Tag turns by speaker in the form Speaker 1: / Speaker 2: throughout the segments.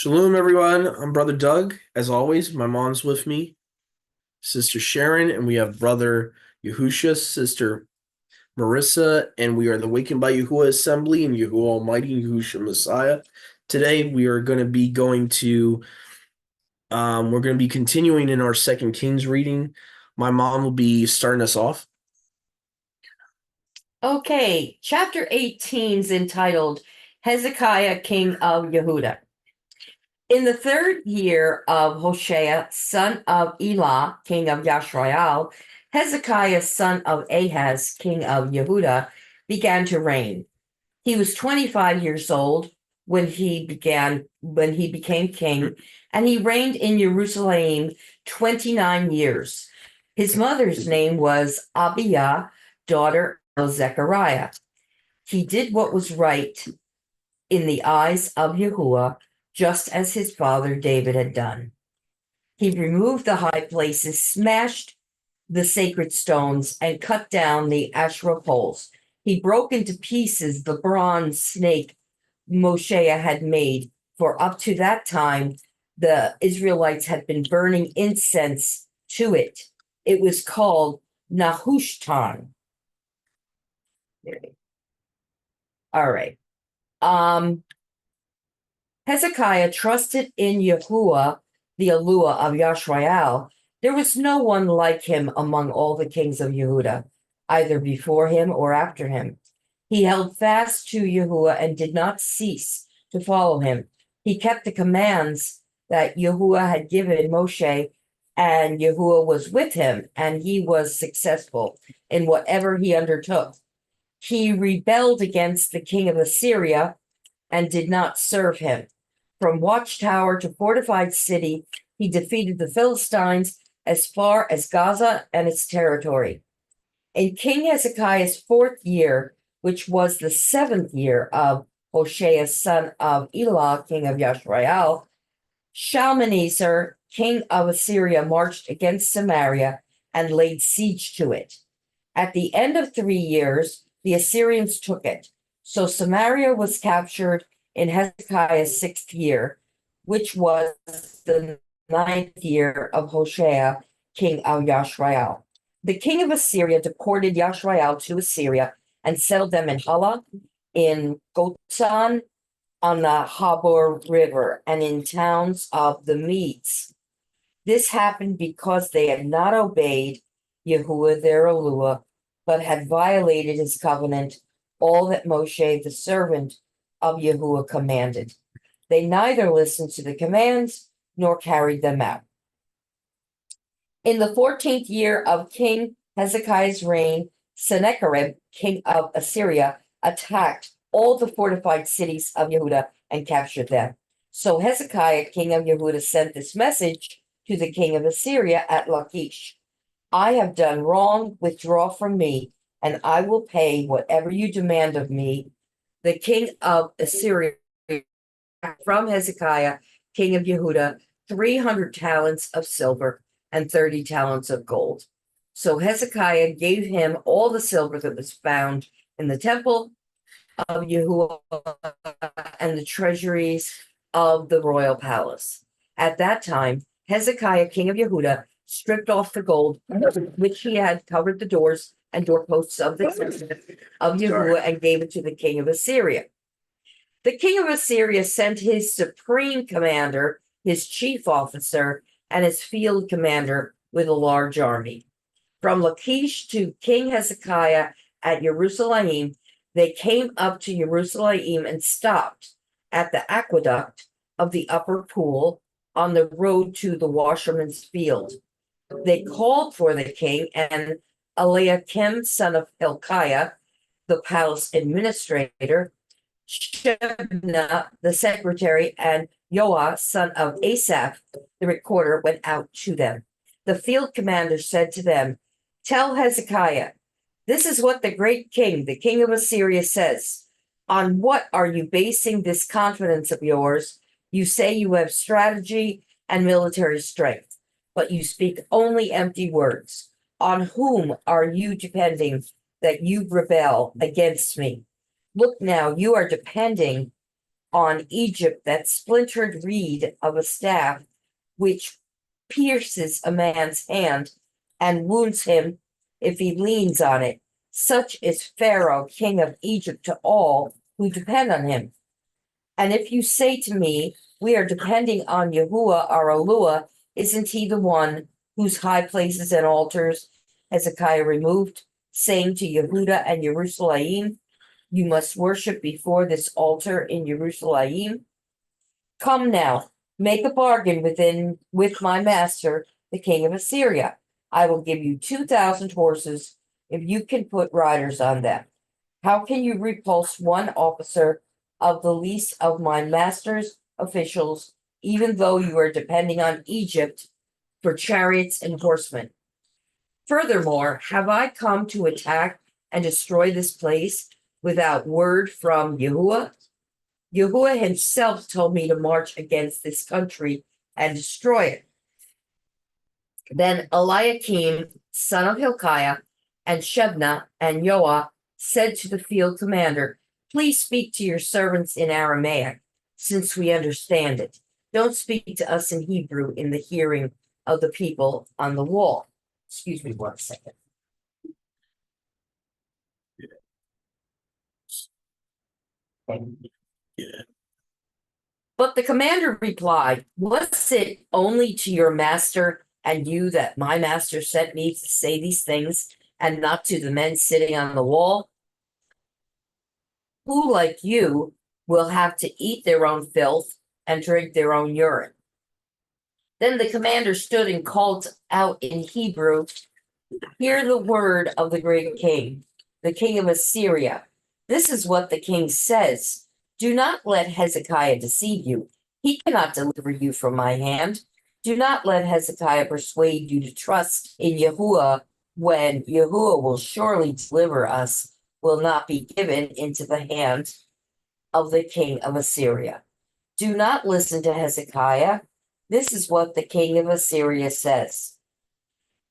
Speaker 1: Shalom, everyone. I'm Brother Doug. As always, my mom's with me, Sister Sharon, and we have Brother Yahusha, Sister Marissa, and we are the Wakened by Yahuwah Assembly and Yahuwah Almighty Yahushua Messiah. Today, we are going to be we're going to be continuing in our Second Kings reading. My mom will be starting us off.
Speaker 2: Okay, chapter 18 is entitled Hezekiah, King of Yehuda. In the third year of Hoshea, son of Elah, king of Yashrael, Hezekiah, son of Ahaz, king of Yehuda, began to reign. He was 25 years old when he became king, and he reigned in Jerusalem 29 years. His mother's name was Abiah, daughter of Zechariah. He did what was right in the eyes of Yahuwah, just as his father David had done. He removed the high places, smashed the sacred stones, and cut down the Asherah poles. He broke into pieces the bronze snake Moshe had made, for up to that time, the Israelites had been burning incense to it. It was called Nahushtan. All right. Hezekiah trusted in Yahuwah, the Eluah of Yashrael. There was no one like him among all the kings of Yehuda, either before him or after him. He held fast to Yahuwah and did not cease to follow him. He kept the commands that Yahuwah had given Moshe, and Yahuwah was with him, and he was successful in whatever he undertook. He rebelled against the king of Assyria and did not serve him. From watchtower to fortified city, he defeated the Philistines as far as Gaza and its territory. In King Hezekiah's fourth year, which was the 7th year of Hoshea, son of Elah, king of Yashrael, Shalmaneser, king of Assyria, marched against Samaria and laid siege to it. At the end of 3 years, the Assyrians took it. So Samaria was captured in Hezekiah's 6th year, which was the 9th year of Hoshea, king of Yashrael. The king of Assyria deported Yashrael to Assyria and settled them in Hala, in Gozan, on the Habor River, and in towns of the Medes. This happened because they had not obeyed Yahuwah their Eluah, but had violated his covenant, all that Moshe, the servant of Yahuwah, commanded. They neither listened to the commands nor carried them out. In the 14th year of King Hezekiah's reign, Sennacherib, king of Assyria, attacked all the fortified cities of Yehuda and captured them. So Hezekiah, king of Yehuda, sent this message to the king of Assyria at Lachish: I have done wrong, withdraw from me, and I will pay whatever you demand of me. The king of Assyria from Hezekiah, king of Yehuda, 300 talents of silver and 30 talents of gold. So Hezekiah gave him all the silver that was found in the temple of Yahuwah and the treasuries of the royal palace. At that time, Hezekiah, king of Yehuda, stripped off the gold, which he had covered the doors and doorposts of the temple of Yahuwah, and gave it to the king of Assyria. The king of Assyria sent his supreme commander, his chief officer, and his field commander with a large army. From Lachish to King Hezekiah at Jerusalem, they came up to Jerusalem and stopped at the aqueduct of the upper pool on the road to the washerman's field. They called for the king, and Eliakim, son of Hilkiah, the palace administrator, Shebna, the secretary, and Joah, son of Asaph, the recorder, went out to them. The field commander said to them, Tell Hezekiah, this is what the great king, the king of Assyria, says. On what are you basing this confidence of yours? You say you have strategy and military strength, but you speak only empty words. On whom are you depending that you rebel against me? Look now, you are depending on Egypt that splintered reed of a staff, which pierces a man's hand and wounds him if he leans on it. Such is Pharaoh, king of Egypt, to all who depend on him. And if you say to me, we are depending on Yahuwah our Eluah, isn't he the one whose high places and altars Hezekiah removed, saying to Yehuda and Jerusalem, you must worship before this altar in Jerusalem? Come now, make a bargain with my master, the king of Assyria. I will give you 2,000 horses if you can put riders on them. How can you repulse one officer of the least of my master's officials, even though you are depending on Egypt for chariots and horsemen? Furthermore, have I come to attack and destroy this place without word from Yahuwah? Yahuwah himself told me to march against this country and destroy it. Then Eliakim, son of Hilkiah, and Shebna and Joah said to the field commander, please speak to your servants in Aramaic, since we understand it. Don't speak to us in Hebrew in the hearing of the people on the wall. Excuse me 1 second.
Speaker 1: Yeah.
Speaker 2: But the commander replied, was it only to your master and you that my master sent me to say these things, and not to the men sitting on the wall? Who, like you, will have to eat their own filth and drink their own urine? Then the commander stood and called out in Hebrew, hear the word of the great king, the king of Assyria. This is what the king says. Do not let Hezekiah deceive you. He cannot deliver you from my hand. Do not let Hezekiah persuade you to trust in Yahuwah, when Yahuwah will surely deliver us, will not be given into the hand of the king of Assyria. Do not listen to Hezekiah. This is what the king of Assyria says.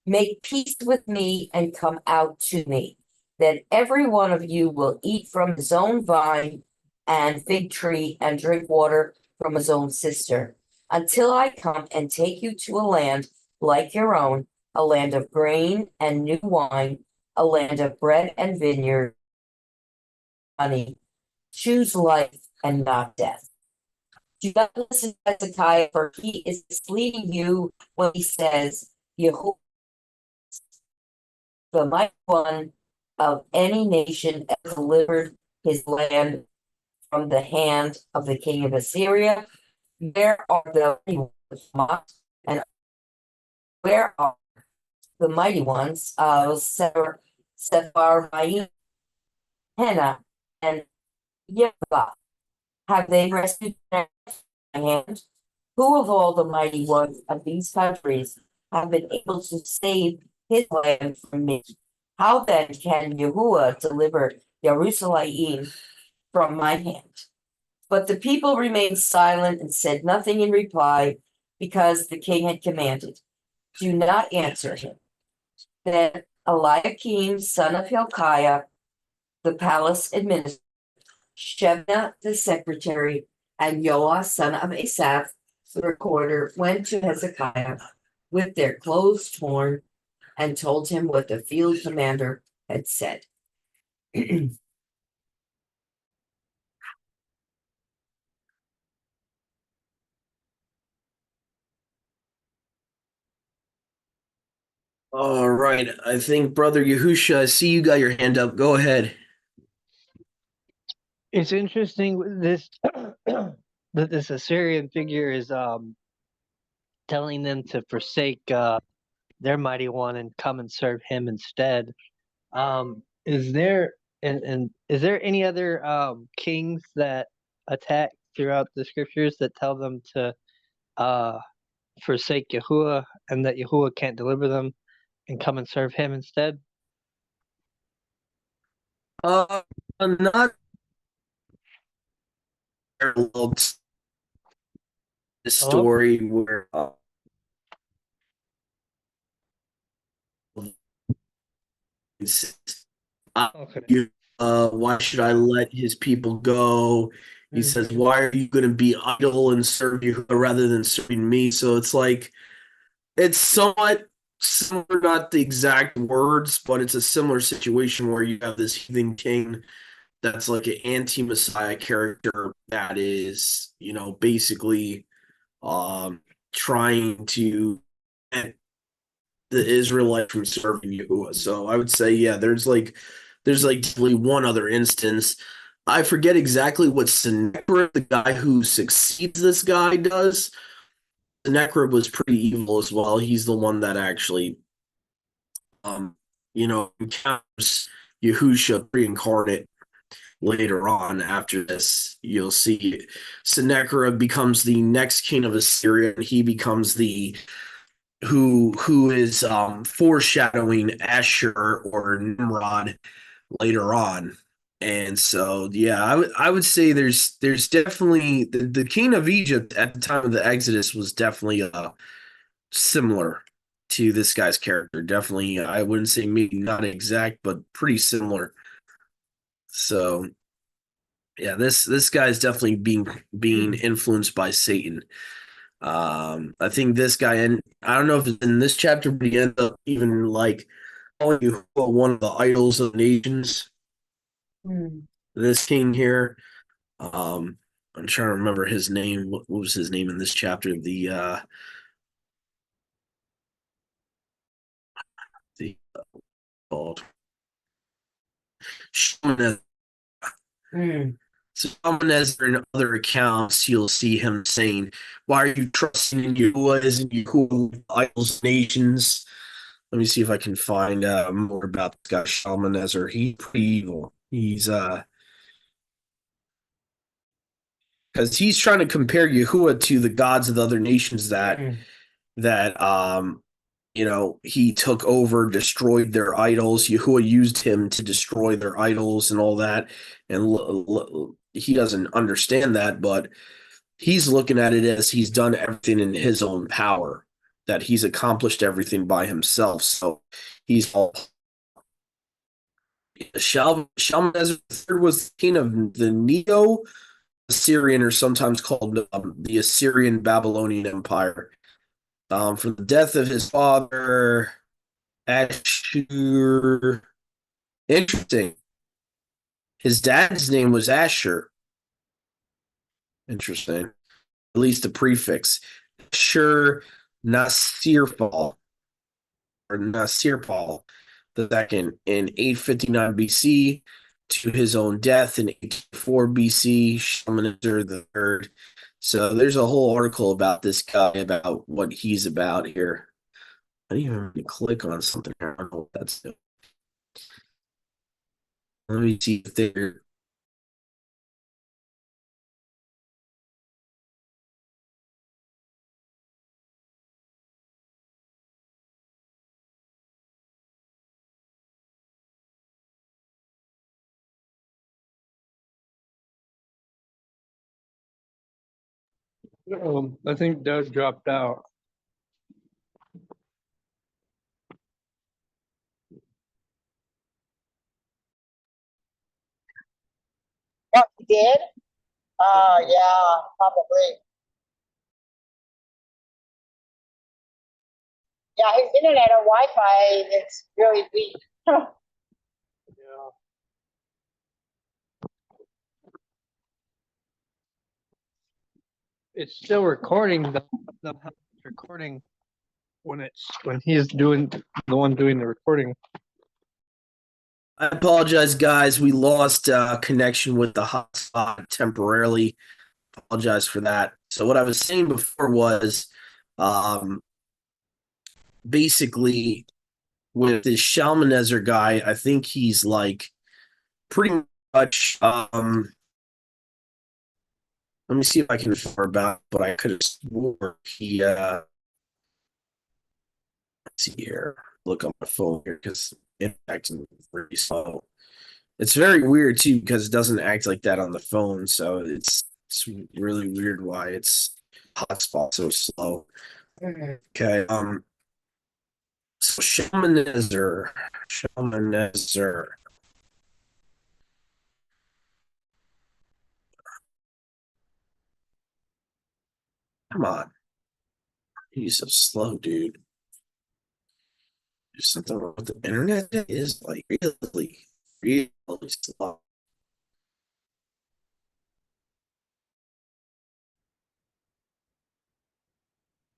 Speaker 2: Make peace with me and come out to me. Then every one of you will eat from his own vine and fig tree and drink water from his own cistern, until I come and take you to a land like your own, a land of grain and new wine, a land of bread and vineyard, honey. Choose life and not death. Do not listen to Hezekiah, for he is misleading you when he says, Yahuwah, the mighty one of any nation, has delivered his land from the hand of the king of Assyria. Where are the mighty ones, and where are the mighty ones of Sepharvaim, Hena, and Yeva? Have they rescued my hand? Who of all the mighty ones of these countries have been able to save his land from me? How then can Yahuwah deliver Jerusalem from my hand? But the people remained silent and said nothing in reply, because the king had commanded, do not answer him. Then Eliakim, son of Hilkiah, the palace administrator, Shebna, the secretary, and Joah, son of Asaph, the recorder, went to Hezekiah with their clothes torn and told him what the field commander had said.
Speaker 1: All right. I think Brother Yahusha, I see you got your hand up. Go ahead.
Speaker 3: It's interesting with this that this Assyrian figure is telling them to forsake their mighty one and come and serve him instead. Is there and is there any other kings that attack throughout the scriptures that tell them to forsake Yahuwah and that Yahuwah can't deliver them and come and serve him instead?
Speaker 1: Not parallel to the
Speaker 3: Hello?
Speaker 1: story where
Speaker 3: Okay.
Speaker 1: why should I let his people go? He says, "Why are you going to be idle and serve you rather than serving me?" So it's like it's somewhat similar, not the exact words, but it's a similar situation where you have this heathen king that's like an anti-Messiah character that is, basically trying to get the Israelite from serving Yahuwah. So I would say, yeah, there's like definitely one other instance. I forget exactly what Sennacherib, the guy who succeeds this guy, does. Sennacherib was pretty evil as well. He's the one that actually, encounters Yahusha pre-incarnate later on. After this, you'll see Sennacherib becomes the next king of Assyria, and he becomes the who is foreshadowing Asher or Nimrod later on. And so, yeah, I would say there's definitely the king of Egypt at the time of the Exodus was definitely similar to this guy's character. Definitely, I wouldn't say maybe not exact, but pretty similar. So, yeah, this guy's definitely being influenced by Satan. I think this guy, and I don't know if it's in this chapter, but he ends up even like calling you one of the idols of nations.
Speaker 2: Mm.
Speaker 1: This king here, I'm trying to remember his name. What was his name in this chapter? The called Shalmaneser.
Speaker 2: Mm.
Speaker 1: So Shalmaneser in other accounts, you'll see him saying, "Why are you trusting in Yahuwah? Isn't Yahuwah idols nations?" Let me see if I can find more about this guy Shalmaneser. He's pretty evil. He's because he's trying to compare Yahuwah to the gods of the other nations
Speaker 2: Mm.
Speaker 1: that he took over, destroyed their idols. Yahuwah used him to destroy their idols and all that. And he doesn't understand that, but he's looking at it as he's done everything in his own power, that he's accomplished everything by himself. So he's all Shalmaneser III was king of the Neo Assyrian, or sometimes called the Assyrian Babylonian Empire. From the death of his father, Ashur. Interesting. His dad's name was Asher. Interesting. At least the prefix. Ashur Nasirpal, or Nasirpal the second, in 859 BC to his own death in 804 BC, Shalmaneser the third. So there's a whole article about this guy, about what he's about here. I didn't even click on something here. I don't know what that's doing. Let me see if they're.
Speaker 4: I think Doug dropped out.
Speaker 5: Oh, he did? Yeah, probably. Yeah, his internet or Wi-Fi is really weak.
Speaker 4: Yeah. It's still recording, but somehow it's recording when he's doing the one doing the recording.
Speaker 1: I apologize, guys. We lost connection with the hotspot temporarily. Apologize for that. So what I was saying before was, um, basically with this Shalmaneser guy, I think he's like pretty much. Let me see if I can remember about, but I could have swore he. Let's see here. Look on my phone here because it acts very slow. It's very weird too because it doesn't act like that on the phone, so it's really weird why it's hotspot so slow.
Speaker 2: Mm.
Speaker 1: Okay, so Shalmaneser. Come on. He's so slow, dude. There's something wrong with the internet. It is like really, really slow.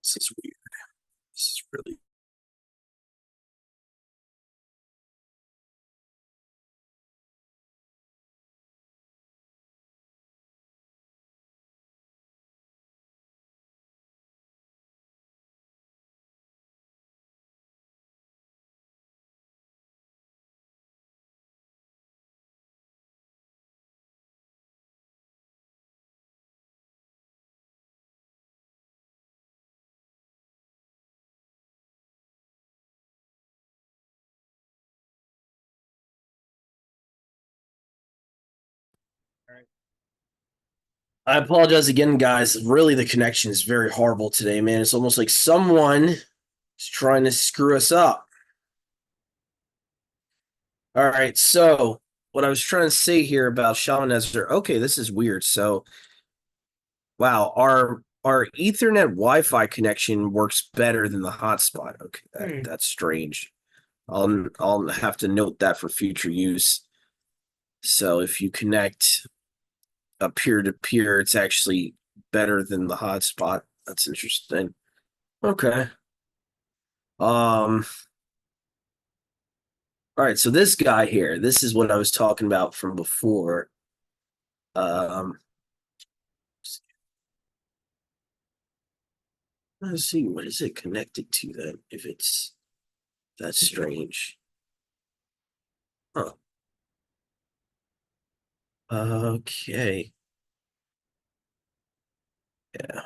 Speaker 1: This is weird. This is really. I apologize again, guys. Really, the connection is very horrible today, man. It's almost like someone is trying to screw us up. All right, so what I was trying to say here about Shalmaneser. Okay, this is weird. So, wow, our Ethernet Wi-Fi connection works better than the hotspot. Okay, that's strange. I'll have to note that for future use. So if you connect a peer-to-peer, it's actually better than the hotspot. That's interesting. Okay. All right, so this guy here, this is what I was talking about from before. Let's see, what is it connected to then? If it's that's strange. Huh. Okay. Yeah.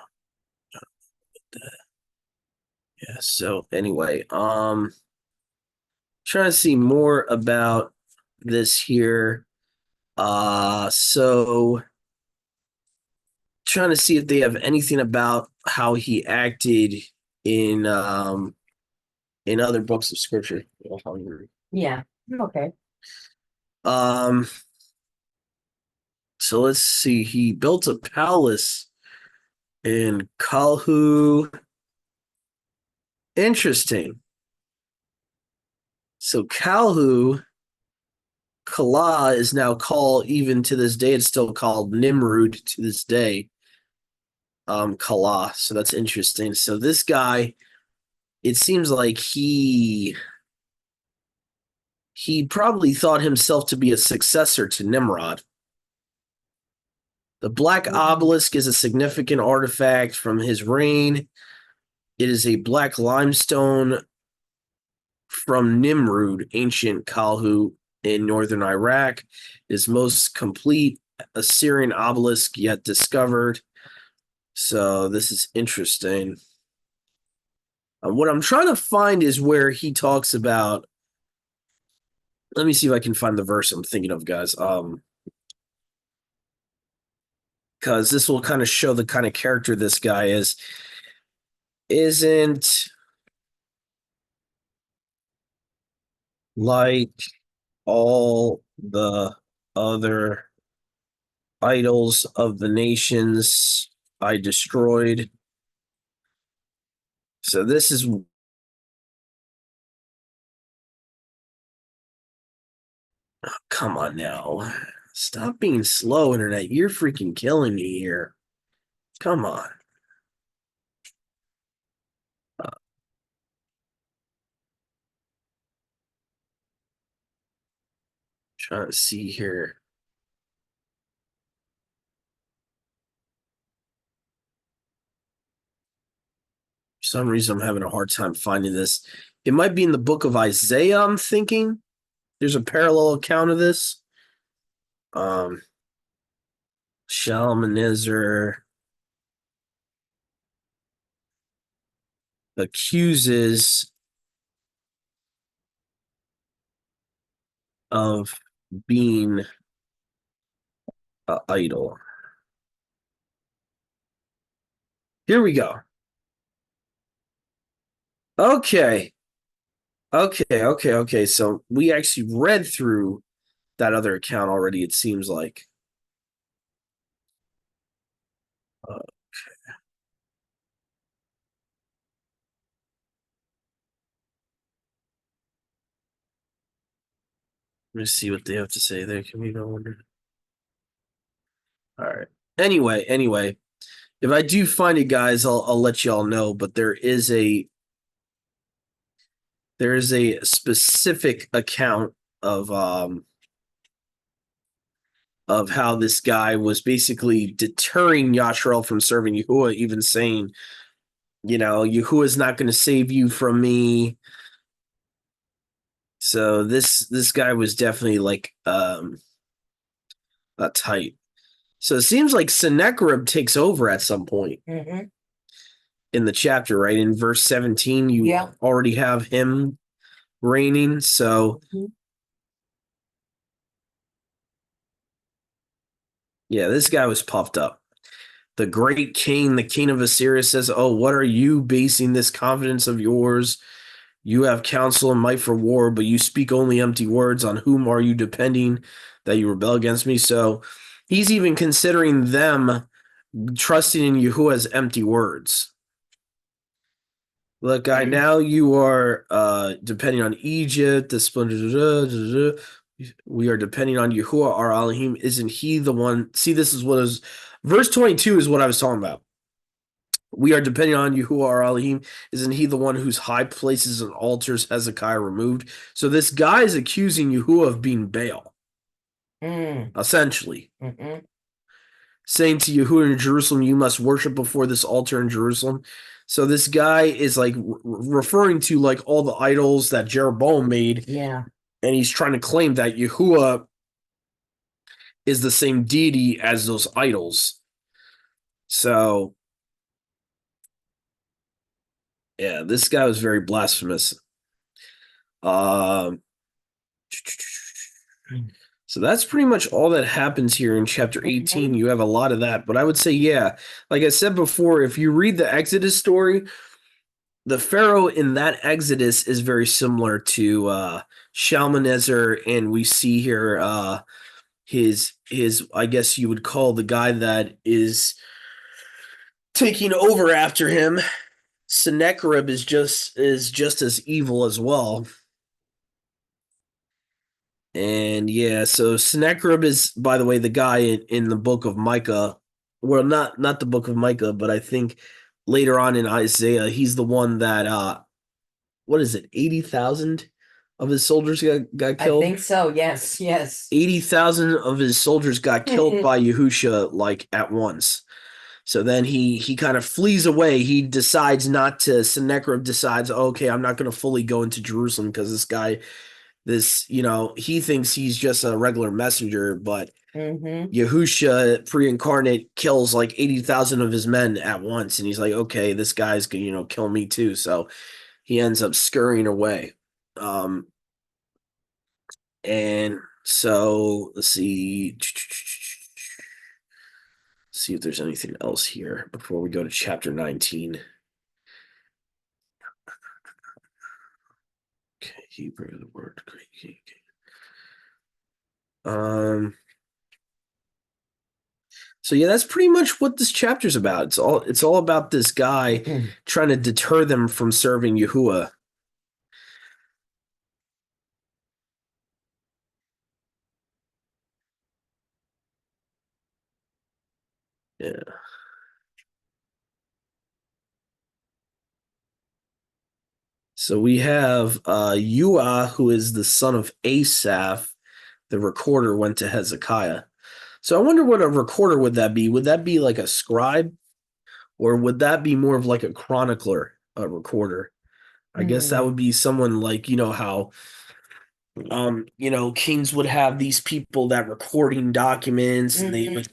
Speaker 1: Yeah. So anyway, trying to see more about this here. So trying to see if they have anything about how he acted in other books of scripture. I'm hungry.
Speaker 2: Yeah. Okay.
Speaker 1: So let's see. He built a palace in Kalhu. Interesting. So Kalhu, Kala is now called, even to this day, it's still called Nimrud to this day. Kala. So that's interesting. So this guy, it seems like he probably thought himself to be a successor to Nimrod. The black obelisk is a significant artifact from his reign. It is a black limestone from Nimrud, ancient Kalhu in northern Iraq. It is most complete Assyrian obelisk yet discovered. So this is interesting. What I'm trying to find is where he talks about. Let me see if I can find the verse I'm thinking of, guys. Because this will kind of show the kind of character this guy is. Isn't like all the other idols of the nations I destroyed. So this is. Oh, come on now. Stop being slow, internet. You're freaking killing me here. Come on. Trying to see here. For some reason, I'm having a hard time finding this. It might be in the book of Isaiah, I'm thinking. There's a parallel account of this. Shalmaneser accuses of being an idol. Here we go. Okay. So we actually read through that other account already, it seems like. Let me see what they have to say there. Can we go under? All right. Anyway, if I do find it, guys, I'll let y'all know. But there is a specific account of how this guy was basically deterring Yashrael from serving Yahuwah, even saying, Yahuwah is not going to save you from me. So this guy was definitely like tight. So it seems like Sennacherib takes over at some point
Speaker 2: Mhm.
Speaker 1: in the chapter, right? In verse 17, you
Speaker 2: Yeah.
Speaker 1: already have him reigning. So
Speaker 2: Mhm.
Speaker 1: yeah, this guy was puffed up. The great king, the king of Assyria, says, "Oh, what are you basing this confidence of yours? You have counsel and might for war, but you speak only empty words. On whom are you depending that you rebel against me?" So he's even considering them trusting in Yahuwah as empty words. Look, guy, now you are depending on Egypt, the splendor. We are depending on Yahuwah, our Elohim. Isn't he the one? See, this is what is verse 22 is what I was talking about. We are depending on Yahuwah, our Elohim. Isn't he the one whose high places and altars Hezekiah removed? So this guy is accusing Yahuwah of being Baal, essentially.
Speaker 2: Mhm.
Speaker 1: Saying to Yahuwah in Jerusalem, you must worship before this altar in Jerusalem. So this guy is like referring to like all the idols that Jeroboam made,
Speaker 2: Yeah.
Speaker 1: and he's trying to claim that Yahuwah is the same deity as those idols. So yeah, this guy was very blasphemous. So that's pretty much all that happens here in chapter 18. You have a lot of that, but I would say, yeah, like I said before, if you read the Exodus story, the Pharaoh in that Exodus is very similar to Shalmaneser, and we see here his I guess you would call the guy that is taking over after him. Sennacherib is just as evil as well. And yeah, so Sennacherib is, by the way, the guy in the book of Micah. Well, not the book of Micah, but I think later on in Isaiah, he's the one that what is it, 80,000 of his soldiers got
Speaker 2: I
Speaker 1: killed?
Speaker 2: think so. Yes. Yes.
Speaker 1: 80,000 of his soldiers got killed by Yahusha like at once. So then he kind of flees away. He decides not to. Sennacherib decides, okay, I'm not going to fully go into Jerusalem because this guy, he thinks he's just a regular messenger, but
Speaker 2: Mhm.
Speaker 1: Yahusha pre-incarnate kills like 80,000 of his men at once, and he's like, okay, this guy's gonna kill me too. So he ends up scurrying away. And so let's see. See if there's anything else here before we go to chapter 19. Okay, Hebrew, the word Greek. So yeah, that's pretty much what this chapter's about. It's all about this guy trying to deter them from serving Yahuwah. Yeah. So we have Ua, who is the son of Asaph. The recorder went to Hezekiah. So I wonder what a recorder would that be? Would that be like a scribe? Or would that be more of like a chronicler, a recorder? I guess that would be someone like, how kings would have these people that recording documents and they would,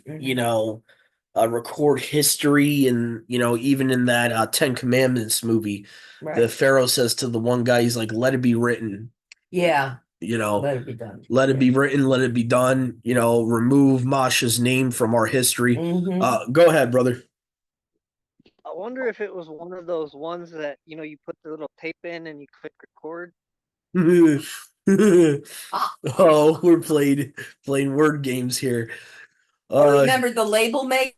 Speaker 1: record history. And, even in that Ten Commandments movie, the
Speaker 2: Right.
Speaker 1: Pharaoh says to the one guy, he's like, let it be written,
Speaker 2: Yeah.
Speaker 1: let
Speaker 2: Let it be done.
Speaker 1: it be written, let it be done, remove Masha's name from our history.
Speaker 2: Mhm.
Speaker 1: Go ahead, brother.
Speaker 3: I wonder if it was one of those ones that, you put the little tape in and you click record.
Speaker 1: Oh, we're playing word games here.
Speaker 2: Or remember the label maker?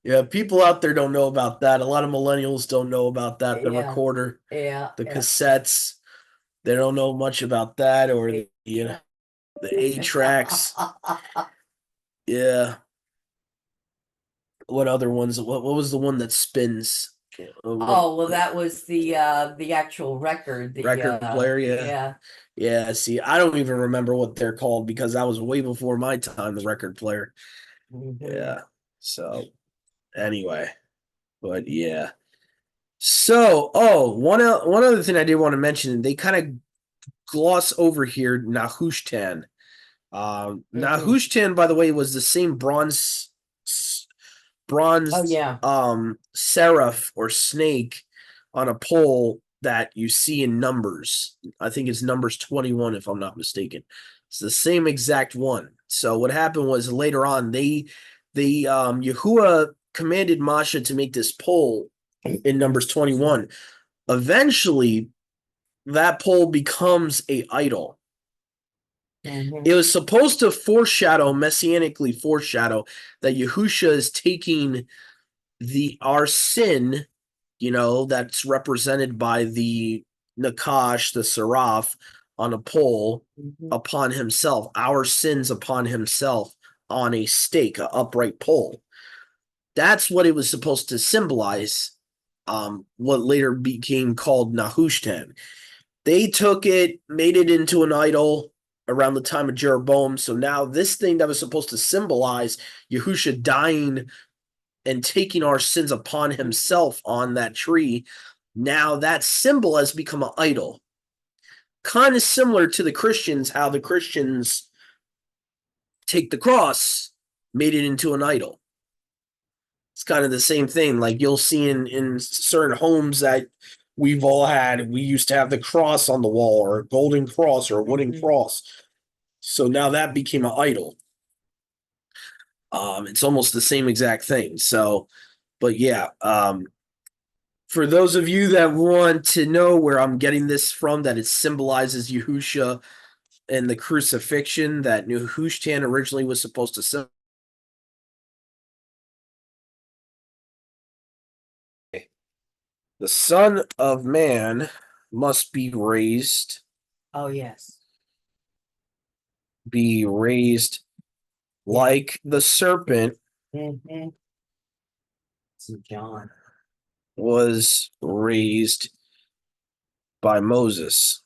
Speaker 1: Yeah, people out there don't know about that. A lot of millennials don't know about that. The
Speaker 2: Yeah.
Speaker 1: recorder,
Speaker 2: Yeah.
Speaker 1: the
Speaker 2: yeah.
Speaker 1: cassettes, they don't know much about that, or the 8 tracks. Yeah. What other ones? What was the one that spins?
Speaker 2: Oh, well, that was the actual record.
Speaker 1: Record player, yeah. Yeah, see, I don't even remember what they're called because that was way before my time, the record player.
Speaker 2: Mhm.
Speaker 1: Yeah. So anyway, but yeah. So, one other thing I did want to mention, they kind of gloss over here Nehushtan. Nehushtan, by the way, was the same bronze
Speaker 2: Oh yeah.
Speaker 1: seraph or snake on a pole that you see in Numbers. I think it's Numbers 21, if I'm not mistaken. It's the same exact one. So what happened was later on, Yahuwah commanded Masha to make this pole in Numbers 21. Eventually, that pole becomes a idol.
Speaker 2: Mhm.
Speaker 1: It was supposed to messianically foreshadow that Yahusha is taking our sin, that's represented by the Nakash, the Seraph, on a pole
Speaker 2: Mhm.
Speaker 1: upon himself, our sins upon himself on a stake, an upright pole. That's what it was supposed to symbolize, what later became called Nehushtan. They took it, made it into an idol around the time of Jeroboam. So now this thing that was supposed to symbolize Yahusha dying and taking our sins upon himself on that tree, now that symbol has become an idol. Kind of similar to the Christians, how the Christians take the cross, made it into an idol. It's kind of the same thing. Like you'll see in certain homes that we've all had, we used to have the cross on the wall or a golden cross or a wooden cross. So now that became an idol. It's almost the same exact thing. So, but yeah, for those of you that want to know where I'm getting this from, that it symbolizes Yahusha and the crucifixion, that Nehushtan originally was supposed to symbolize. The Son of Man must
Speaker 2: Oh yes.
Speaker 1: be raised like the serpent
Speaker 2: Mhm. St. John.
Speaker 1: was raised by Moses.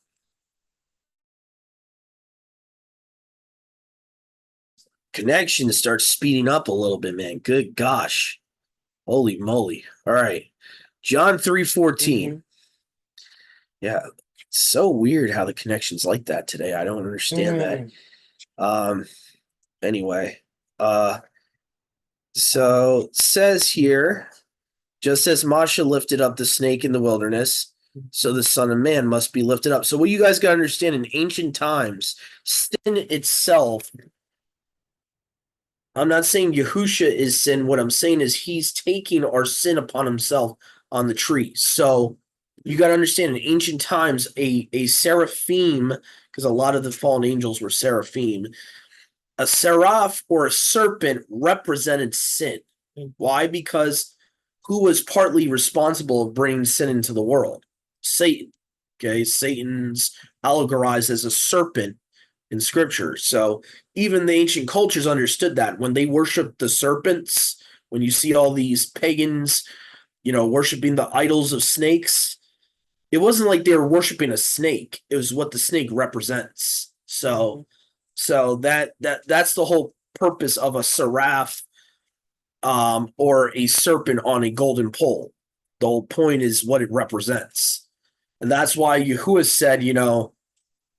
Speaker 1: Connection starts speeding up a little bit, man. Good gosh. Holy moly. All right. John 3:14.
Speaker 2: Mhm.
Speaker 1: Yeah. It's so weird how the connection's like that today. I don't understand that. Anyway. So it says here, just as Masha lifted up the snake in the wilderness, so the Son of Man must be lifted up. So what you guys got to understand, in ancient times, sin itself, I'm not saying Yahusha is sin. What I'm saying is he's taking our sin upon himself on the tree. So you got to understand, in ancient times, a seraphim, because a lot of the fallen angels were seraphim, a seraph or a serpent represented sin. Why? Because who was partly responsible of bringing sin into the world? Satan. Okay, Satan's allegorized as a serpent in scripture. So even the ancient cultures understood that when they worshiped the serpents, when you see all these pagans, worshiping the idols of snakes, it wasn't like they were worshiping a snake. It was what the snake represents. So that's the whole purpose of a seraph, or a serpent on a golden pole. The whole point is what it represents. And that's why Yahuwah said,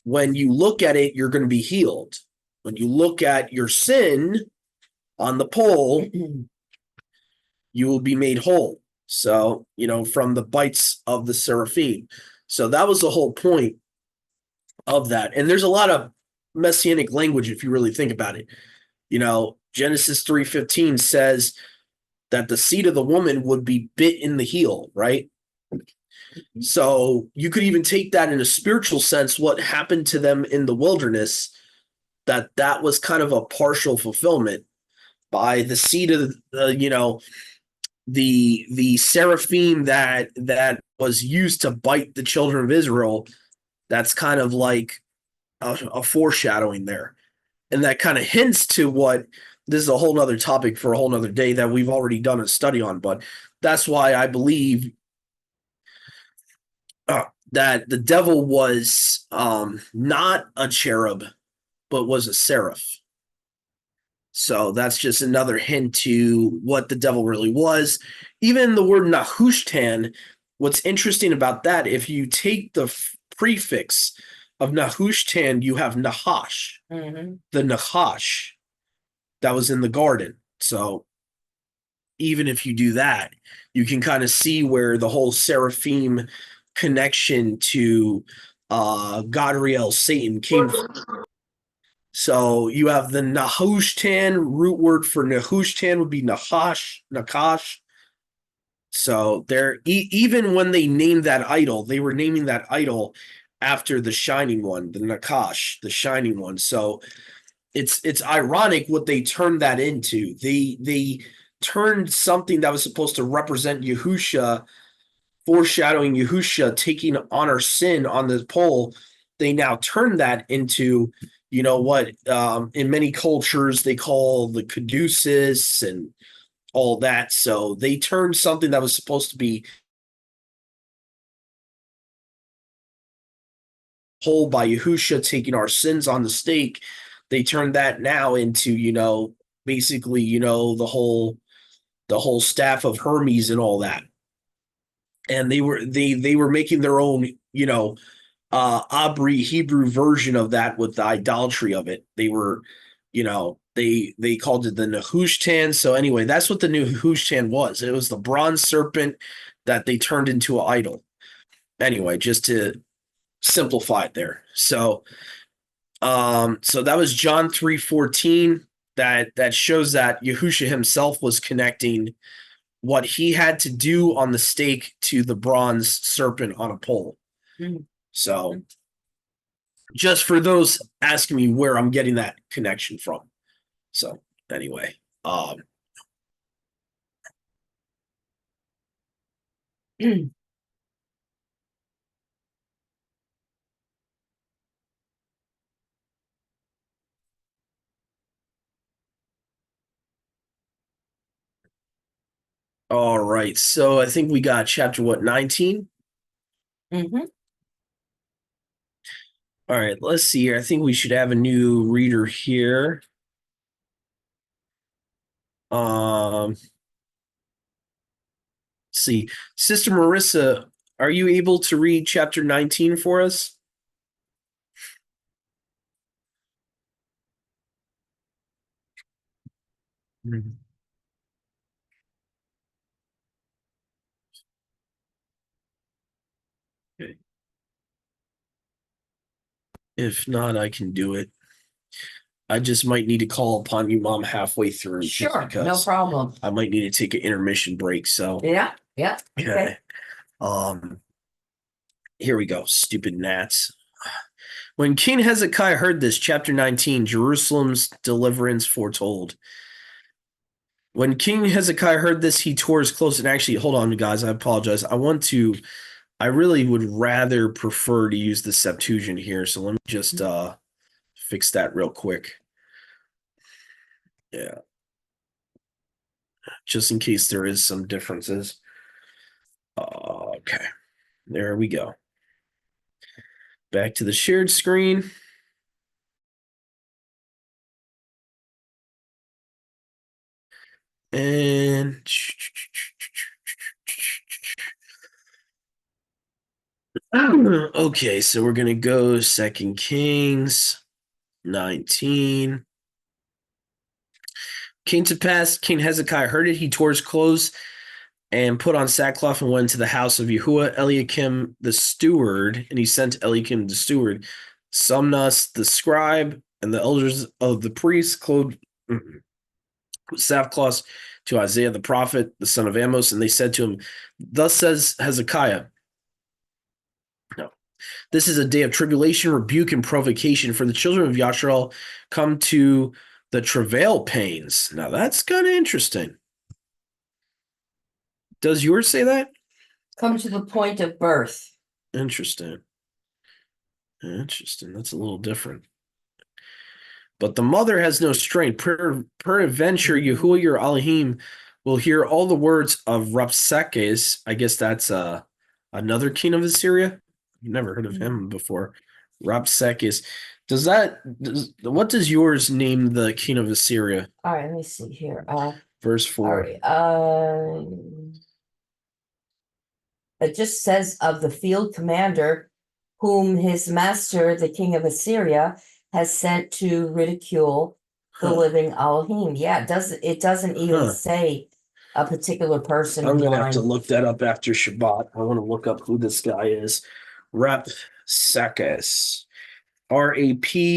Speaker 1: when you look at it, you're going to be healed. When you look at your sin on the pole, you will be made whole. So, from the bites of the seraphim. So that was the whole point of that. And there's a lot of messianic language if you really think about it. Genesis 3:15 says that the seed of the woman would be bit in the heel, right? So you could even take that in a spiritual sense, what happened to them in the wilderness, that was kind of a partial fulfillment by the seed of the seraphim that was used to bite the children of Israel, that's kind of like a foreshadowing there. And that kind of hints to what this is a whole nother topic for a whole nother day that we've already done a study on. But that's why I believe that the devil was not a cherub, but was a seraph. So that's just another hint to what the devil really was. Even the word Nehushtan, what's interesting about that, if you take the prefix of Nehushtan, you have Nahash, the Nahash that was in the garden. So even if you do that, you can kind of see where the whole seraphim connection to Godriel, Satan, came from. So you have the Nehushtan, root word for Nehushtan would be Nakash. So they're even when they named that idol, they were naming that idol after the shining one, the Nakash, the shining one. So it's ironic what they turned that into. They turned something that was supposed to represent Yahusha, foreshadowing Yahusha taking on our sin on the pole. They now turn that into, you know what, in many cultures they call the caduceus and all that. So they turned something that was supposed to be whole by Yahusha taking our sins on the stake. They turned that now into, basically, the whole staff of Hermes and all that. And they were making their own, Abri Hebrew version of that with the idolatry of it. They were, they called it the Nehushtan. So anyway, that's what the Nehushtan was. It was the bronze serpent that they turned into an idol. Anyway, just to simplify it there. So that was John 3:14. That shows that Yahusha himself was connecting what he had to do on the stake to the bronze serpent on a pole. So just for those asking me where I'm getting that connection from. So anyway, all right. So I think we got chapter 19? All right, let's see here. I think we should have a new reader here. See, Sister Marissa, are you able to read chapter 19 for us? Okay. If not, I can do it. I just might need to call upon you, Mom, halfway through.
Speaker 2: Sure, no problem.
Speaker 1: I might need to take an intermission break. So
Speaker 2: Yeah.
Speaker 1: okay. Here we go. Stupid gnats. When King Hezekiah heard this, chapter 19, Jerusalem's deliverance foretold. When King Hezekiah heard this, he tore his clothes. And actually, hold on, guys. I apologize. I really would rather prefer to use the Septuagint here. So let me just fix that real quick. Yeah. Just in case there is some differences. Okay. There we go. Back to the shared screen. And okay, so we're gonna go 2 Kings 19. Came to pass, King Hezekiah heard it. He tore his clothes and put on sackcloth and went to the house of Yahuwah, Eliakim the steward, and he sent Eliakim the steward, Sumnas the scribe, and the elders of the priests clothed with sackcloth to Isaiah the prophet, the son of Amos, and they said to him, "Thus says Hezekiah, no, this is a day of tribulation, rebuke, and provocation, for the children of Yashrael come to the travail pains." Now that's kind of interesting. Does yours say that?
Speaker 2: Come to the point of birth.
Speaker 1: Interesting. Interesting. That's a little different. But the mother has no strength. Peradventure, Yahuwah your Elohim will hear all the words of Rapsakes. I guess that's another king of Assyria. I've never heard of him before. Rapsakes. What does yours name the king of Assyria?
Speaker 2: All right, let me see here.
Speaker 1: Verse
Speaker 2: All
Speaker 1: 4.
Speaker 2: right. It just says of the field commander whom his master, the king of Assyria, has sent to ridicule the
Speaker 1: Huh.
Speaker 2: living Elohim. Yeah, it doesn't even
Speaker 1: Huh.
Speaker 2: say a particular person.
Speaker 1: I'm gonna have to
Speaker 2: behind.
Speaker 1: look that up after Shabbat. I want to look up who this guy is. Rapsakes. Rapsakes.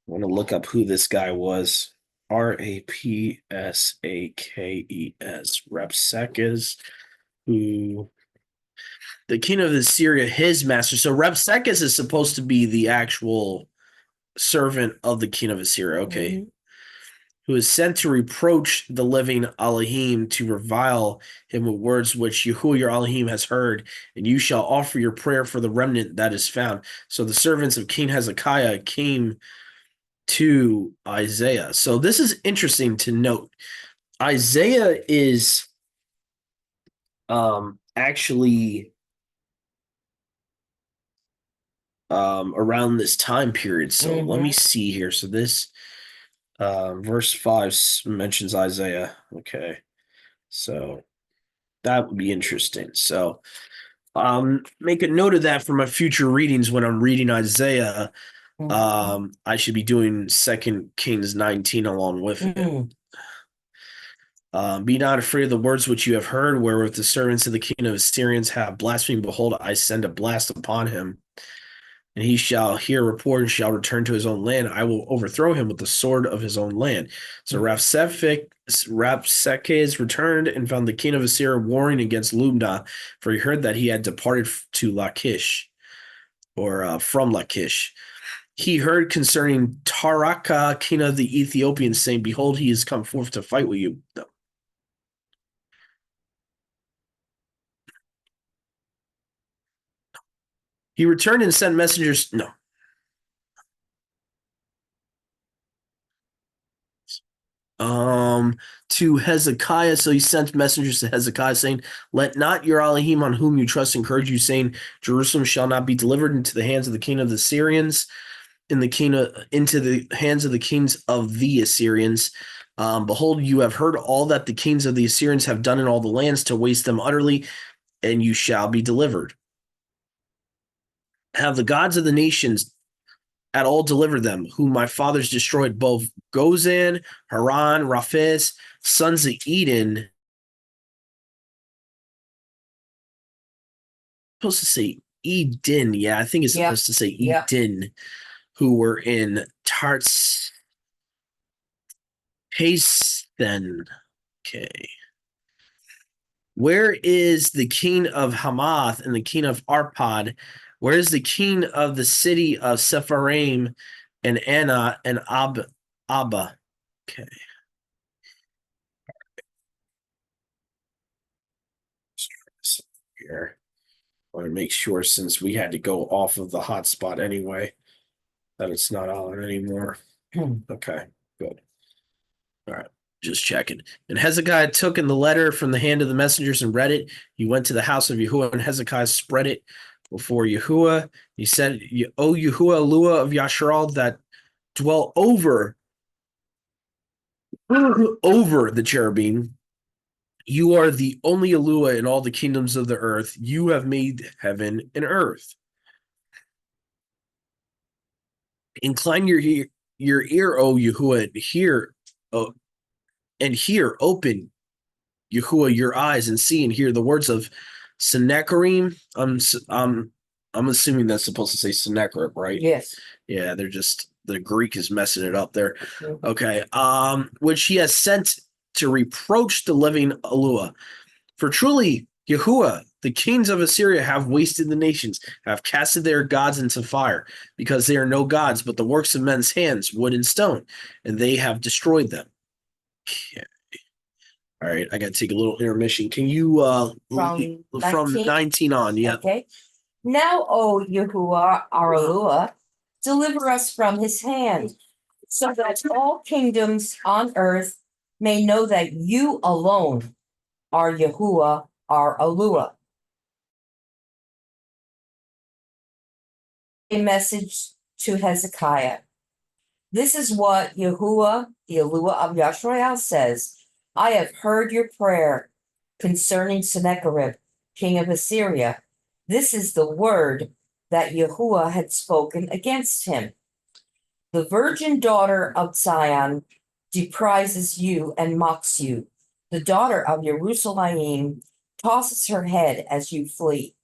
Speaker 1: I want to look up who this guy was. Rapsakes. Rapsakes, who the king of Assyria, his master. So Rapsakes is supposed to be the actual servant of the king of Assyria. Okay.
Speaker 2: Mhm.
Speaker 1: Who is sent to reproach the living Elohim, to revile him with words which Yahuwah your Elohim has heard, and you shall offer your prayer for the remnant that is found. So the servants of King Hezekiah came to Isaiah. So this is interesting to note. Isaiah is actually around this time period. So let me see here. So this verse 5 mentions Isaiah. Okay. So that would be interesting. So make a note of that for my future readings when I'm reading Isaiah. I should be doing 2 Kings 19 along with it. Be not afraid of the words which you have heard, wherewith the servants of the king of Assyrians have blasphemed. Behold, I send a blast upon him, and he shall hear a report and shall return to his own land. I will overthrow him with the sword of his own land. So Rapsakes returned and found the king of Assyria warring against Lumna, for he heard that he had departed to Lachish, or from Lachish. He heard concerning Taraka, king of the Ethiopians, saying, behold, he is come forth to fight with you. No. He returned and sent messengers. No. To Hezekiah. So he sent messengers to Hezekiah saying, let not your Elohim on whom you trust encourage you, saying, Jerusalem shall not be delivered into the hands of the king of the Assyrians, into the hands of the kings of the Assyrians. Behold, you have heard all that the kings of the Assyrians have done in all the lands to waste them utterly, and you shall be delivered. Have the gods of the nations at all delivered them, whom my fathers destroyed, both Gozan, Haran, Raphes, sons of Eden. Supposed to say Eden. Yeah, I think it's supposed to say Eden, who were in Tarts. Then. Okay. Where is the king of Hamath and the king of Arpad? Where is the king of the city of Sepharim and Anna and Abba? Okay. Here. I want to make sure, since we had to go off of the hotspot anyway, that it's not on anymore. Okay, good. All right, just checking. And Hezekiah took in the letter from the hand of the messengers and read it. He went to the house of Yahuwah, and Hezekiah spread it before Yahuwah. He said, O Yahuwah, Eluah of Yasharal, that dwell over the cherubim, you are the only Eluah in all the kingdoms of the earth. You have made heaven and earth. Incline your ear, O Yahuwah, and hear, open, Yahuwah, your eyes, and see and hear the words of Sennacherib. I'm assuming that's supposed to say Sennacherib, right?
Speaker 2: Yes.
Speaker 1: Yeah, the Greek is messing it up there. Okay. Which he has sent to reproach the living Eluah. For truly, Yahuwah, the kings of Assyria have wasted the nations, have casted their gods into fire, because they are no gods, but the works of men's hands, wood and stone, and they have destroyed them. Okay. All right, I got to take a little intermission. Can you
Speaker 2: From
Speaker 1: from
Speaker 2: 19?
Speaker 1: 19 on? Yeah.
Speaker 2: Okay. Now, O Yahuwah, our Eluah, deliver us from his hand, so that all kingdoms on earth may know that you alone are Yahuwah, our Eluah. A message to Hezekiah. This is what Yahuwah, the Eluah of Yashrael, says. I have heard your prayer concerning Sennacherib, king of Assyria. This is the word that Yahuwah had spoken against him. The virgin daughter of Zion deprises you and mocks you. The daughter of Jerusalem tosses her head as you flee.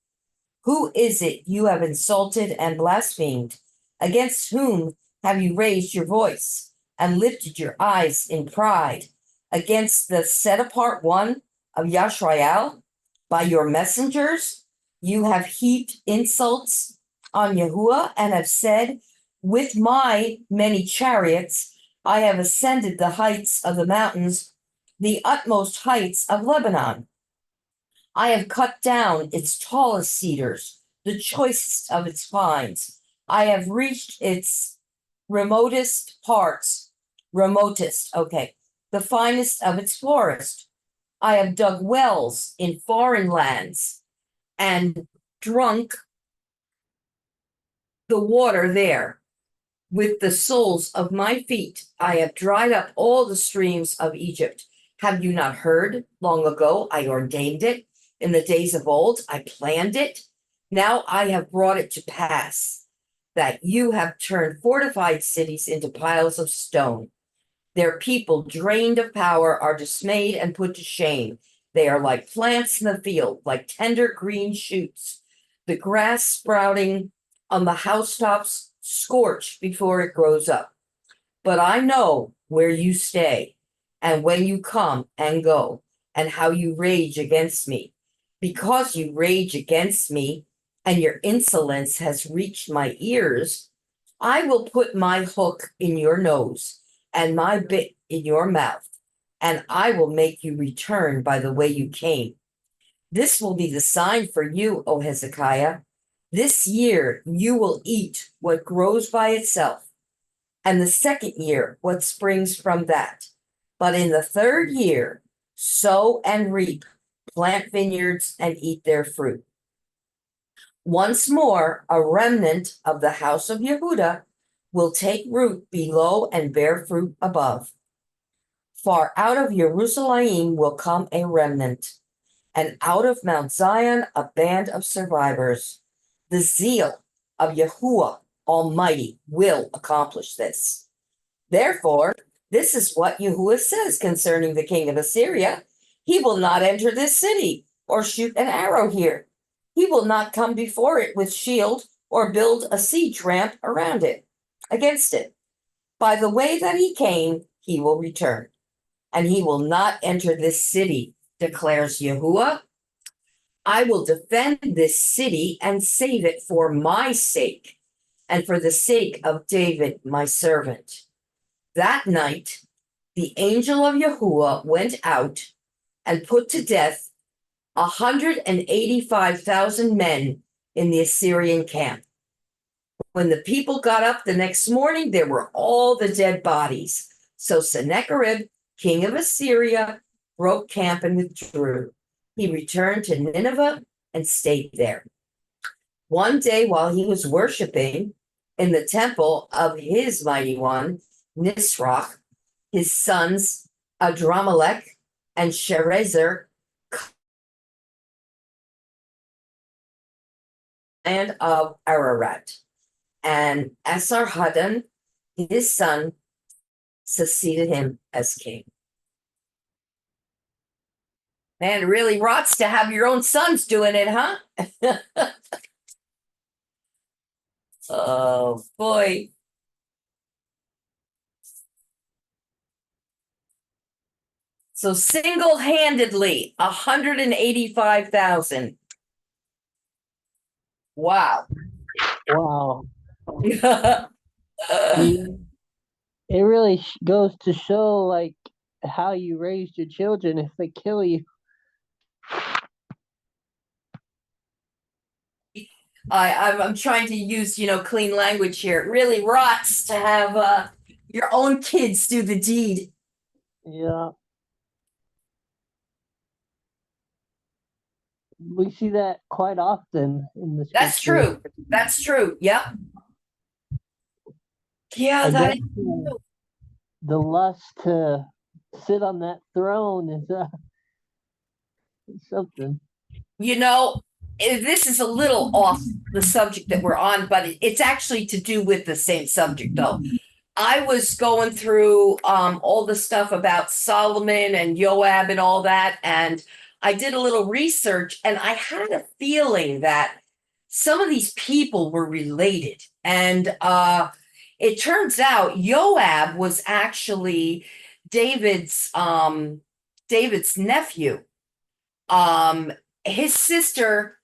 Speaker 2: Who is it you have insulted and blasphemed? Against whom have you raised your voice and lifted your eyes in pride? Against the set apart one of Yashrael? By your messengers, you have heaped insults on Yahuwah and have said, with my many chariots, I have ascended the heights of the mountains, the utmost heights of Lebanon. I have cut down its tallest cedars, the choicest of its pines. I have reached its remotest parts, the finest of its forest. I have dug wells in foreign lands and drunk the water there. With the soles of my feet, I have dried up all the streams of Egypt. Have you not heard? Long ago, I ordained it. In the days of old, I planned it. Now I have brought it to pass that you have turned fortified cities into piles of stone. Their people, drained of power, are dismayed and put to shame. They are like plants in the field, like tender green shoots. The grass sprouting on the housetops scorched before it grows up. But I know where you stay, and when you come and go, and how you rage against me. Because you rage against me, and your insolence has reached my ears, I will put my hook in your nose and my bit in your mouth, and I will make you return by the way you came. This will be the sign for you, O Hezekiah. This year you will eat what grows by itself, and the second year what springs from that. But in the third year, sow and reap, plant vineyards and eat their fruit. Once more, a remnant of the house of Yehuda will take root below and bear fruit above. For out of Jerusalem will come a remnant, and out of Mount Zion a band of survivors. The zeal of Yahuwah Almighty will accomplish this. Therefore, this is what Yahuwah says concerning the king of Assyria. He will not enter this city or shoot an arrow here. He will not come before it with shield or build a siege ramp around it, against it. By the way that he came, he will return, and he will not enter this city, declares Yahuwah. I will defend this city and save it for my sake, and for the sake of David, my servant. That night, the angel of Yahuwah went out and put to death 185,000 men in the Assyrian camp. When the people got up the next morning, there were all the dead bodies. So Sennacherib, king of Assyria, broke camp and withdrew. He returned to Nineveh and stayed there. One day while he was worshiping in the temple of his mighty one, Nisroch, his sons Adramelech and Sharezer, and of Ararat, and Esarhaddon, his son, succeeded him as king. Man, it really rots to have your own sons doing it, huh? Oh boy. So single-handedly, 185,000. Wow.
Speaker 3: Wow. It really goes to show, like, how you raised your children if they kill you.
Speaker 2: I'm trying to use, clean language here. It really rots to have your own kids do the deed.
Speaker 3: Yeah. We see that quite often in the
Speaker 2: That's
Speaker 3: scripture.
Speaker 2: true. That's true. Yep. Yeah,
Speaker 3: I
Speaker 2: that
Speaker 3: guess the lust to sit on that throne is something.
Speaker 2: This is a little off the subject that we're on, but it's actually to do with the same subject, though. I was going through all the stuff about Solomon and Joab and all that, and I did a little research, and I had a feeling that some of these people were related. And it turns out Joab was actually David's nephew. His sister,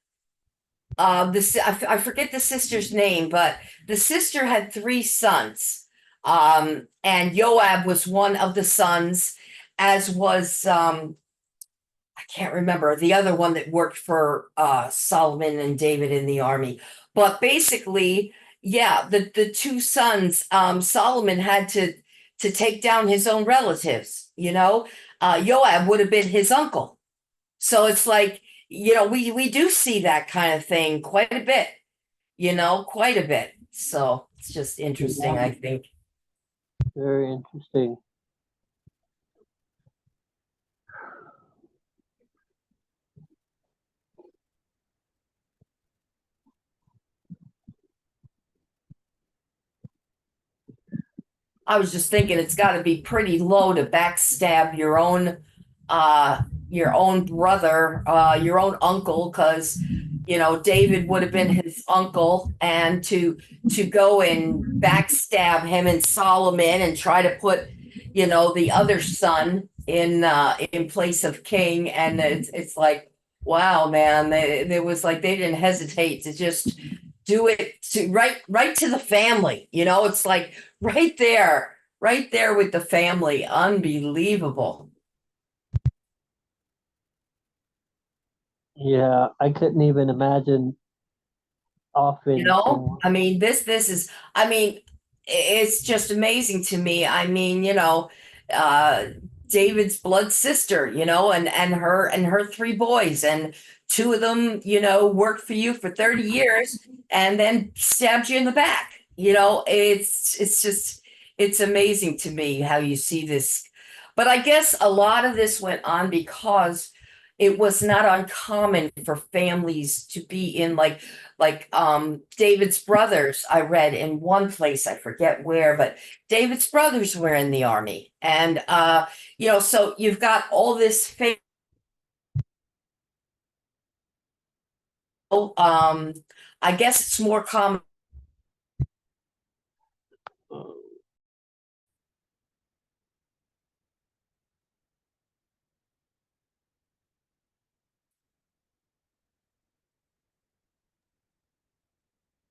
Speaker 2: I forget the sister's name, but the sister had 3 sons. And Joab was one of the sons, as was I can't remember the other one that worked for Solomon and David in the army. But basically, yeah, the 2 sons, Solomon had to take down his own relatives. Joab would have been his uncle. So it's like, we do see that kind of thing quite a bit, quite a bit. So it's just interesting, I think.
Speaker 3: Very interesting.
Speaker 2: I was just thinking it's got to be pretty low to backstab your own brother, your own uncle, because David would have been his uncle, and to go and backstab him and Solomon and try to put the other son in place of king, and it's like, wow, man, there was like they didn't hesitate to just do it to right to the family. It's like right there with the family. Unbelievable.
Speaker 3: Yeah, I couldn't even imagine often.
Speaker 2: I mean, this is, I mean, it's just amazing to me. I mean, David's blood sister, and her 3 boys, and 2 of them, worked for you for 30 years and then stabbed you in the back. It's just, it's amazing to me how you see this. But I guess a lot of this went on because it was not uncommon for families to be in like David's brothers. I read in one place, I forget where, but David's brothers were in the army. And so you've got all this I guess it's more common.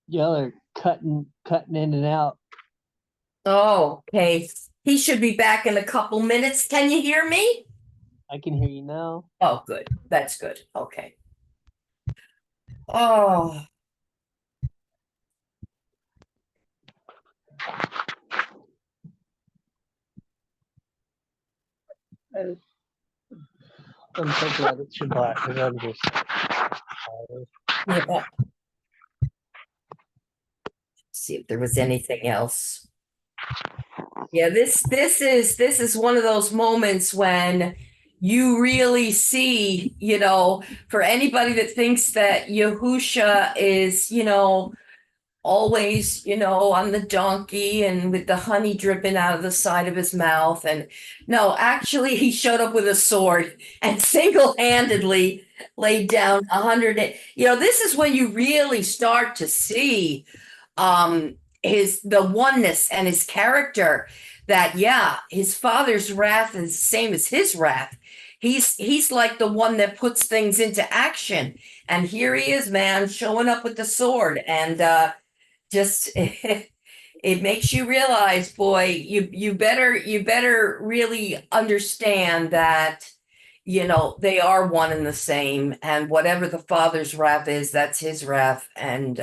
Speaker 3: Y'all are cutting in and out.
Speaker 2: Oh, okay. He should be back in a couple minutes. Can you hear me?
Speaker 3: I can hear you now.
Speaker 2: Oh, good. That's good. Okay. Oh.
Speaker 3: I'm so glad it's Shabbat because I'm just
Speaker 2: Yeah. See if there was anything else. Yeah, this is one of those moments when you really see, for anybody that thinks that Yahusha is, always, on the donkey and with the honey dripping out of the side of his mouth. And no, actually, he showed up with a sword and single-handedly laid down 100. This is when you really start to see the oneness and his character, that his father's wrath is the same as his wrath. He's like the one that puts things into action. And here he is, man, showing up with the sword. And just it makes you realize, boy, you better really understand that, they are one and the same, and whatever the Father's wrath is, that's his wrath. And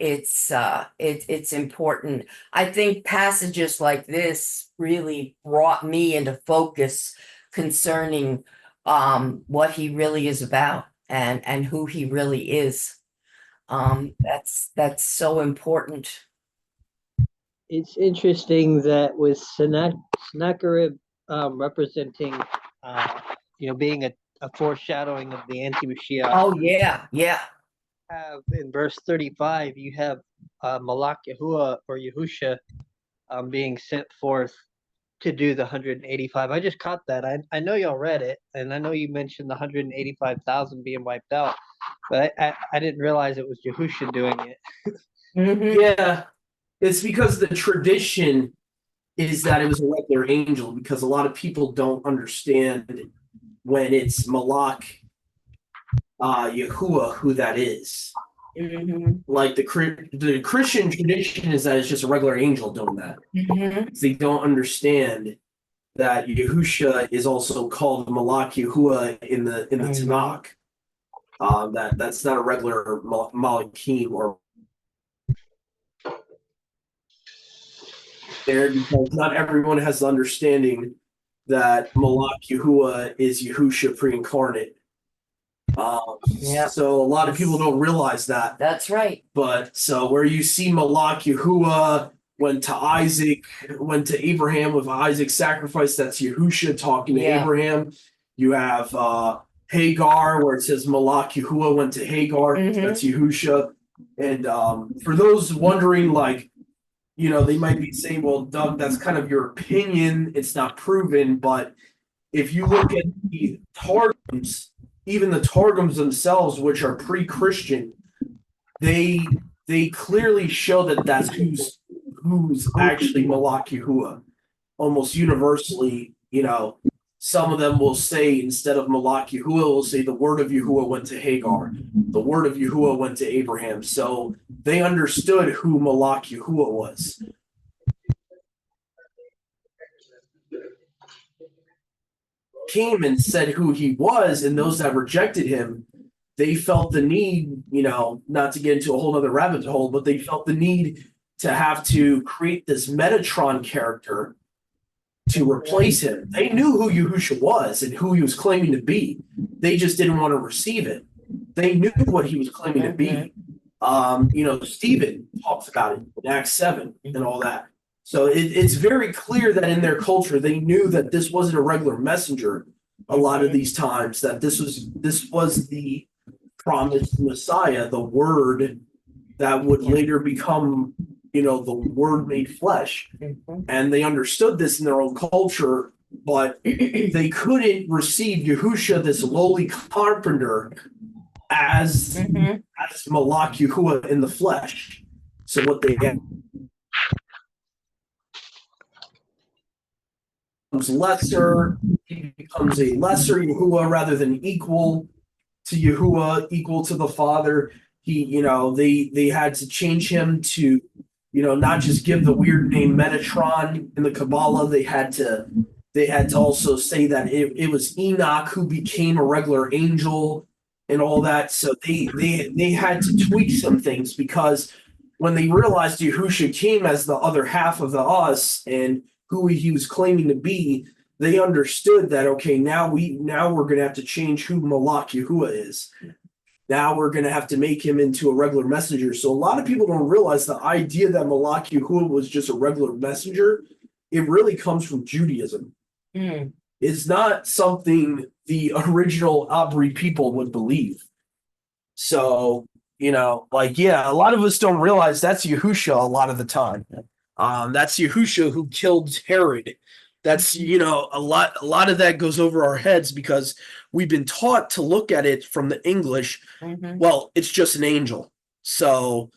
Speaker 2: it's important. I think passages like this really brought me into focus concerning what he really is about, and who he really is. That's so important.
Speaker 3: It's interesting that with Sennacherib representing, being a foreshadowing of the anti-Mashiach.
Speaker 2: Oh yeah, yeah.
Speaker 3: Have in verse 35, you have Malach Yahuwah or Yahusha being sent forth to do the 185. I just caught that. I know y'all read it, and I know you mentioned the 185,000 being wiped out, but I didn't realize it was Yahusha doing it.
Speaker 1: Yeah, it's because the tradition is that it was a regular angel, because a lot of people don't understand when it's Malach Yahuwah who that is. Like the Christian tradition is that it's just a regular angel doing that. They don't understand that Yahusha is also called Malach Yahuwah in the Tanakh. That's not a regular Malachim or there, because not everyone has the understanding that Malach Yahuwah is Yahusha pre-incarnate. So a lot of people don't realize that.
Speaker 2: That's right.
Speaker 1: But so where you see Malach Yahuwah went to Abraham with Isaac's sacrifice, that's Yahusha talking to Abraham. You have Hagar, where it says Malach Yahuwah went to Hagar, that's Yahusha. And for those wondering, they might be saying, well, Doug, that's kind of your opinion. It's not proven. But if you look at the Targums, even the Targums themselves, which are pre-Christian, they clearly show that that's who's actually Malach Yahuwah. Almost universally, some of them will say, instead of Malach Yahuwah, will say the word of Yahuwah went to Hagar. The word of Yahuwah went to Abraham. So they understood who Malach Yahuwah was. Came and said who he was, and those that rejected him, they felt the need, not to get into a whole other rabbit hole, but they felt the need to have to create this Metatron character to replace him. They knew who Yahusha was and who he was claiming to be. They just didn't want to receive it. They knew what he was claiming to be. Stephen talks about it in Acts 7 and all that. So it's very clear that in their culture, they knew that this wasn't a regular messenger a lot of these times, that this was the promised Messiah, the word that would later become, the word made flesh. And they understood this in their own culture, but they couldn't receive Yahusha, this lowly carpenter, as Malach Yahuwah in the flesh. So what they had becomes lesser, he becomes a lesser Yahuwah rather than equal to Yahuwah, equal to the Father. They had to change him to, not just give the weird name Metatron in the Kabbalah. They had to also say that it was Enoch who became a regular angel and all that. So they had to tweak some things, because when they realized Yahusha came as the other half of the us and who he was claiming to be, they understood that, okay, now we're going to have to change who Malach Yahuwah is. Now we're going to have to make him into a regular messenger. So a lot of people don't realize the idea that Malach Yahuwah was just a regular messenger. It really comes from Judaism. It's not something the original Abri people would believe. So, a lot of us don't realize that's Yahusha a lot of the time. That's Yahusha who killed Herod. That's, a lot of that goes over our heads because we've been taught to look at it from the English. Well, it's just an angel. So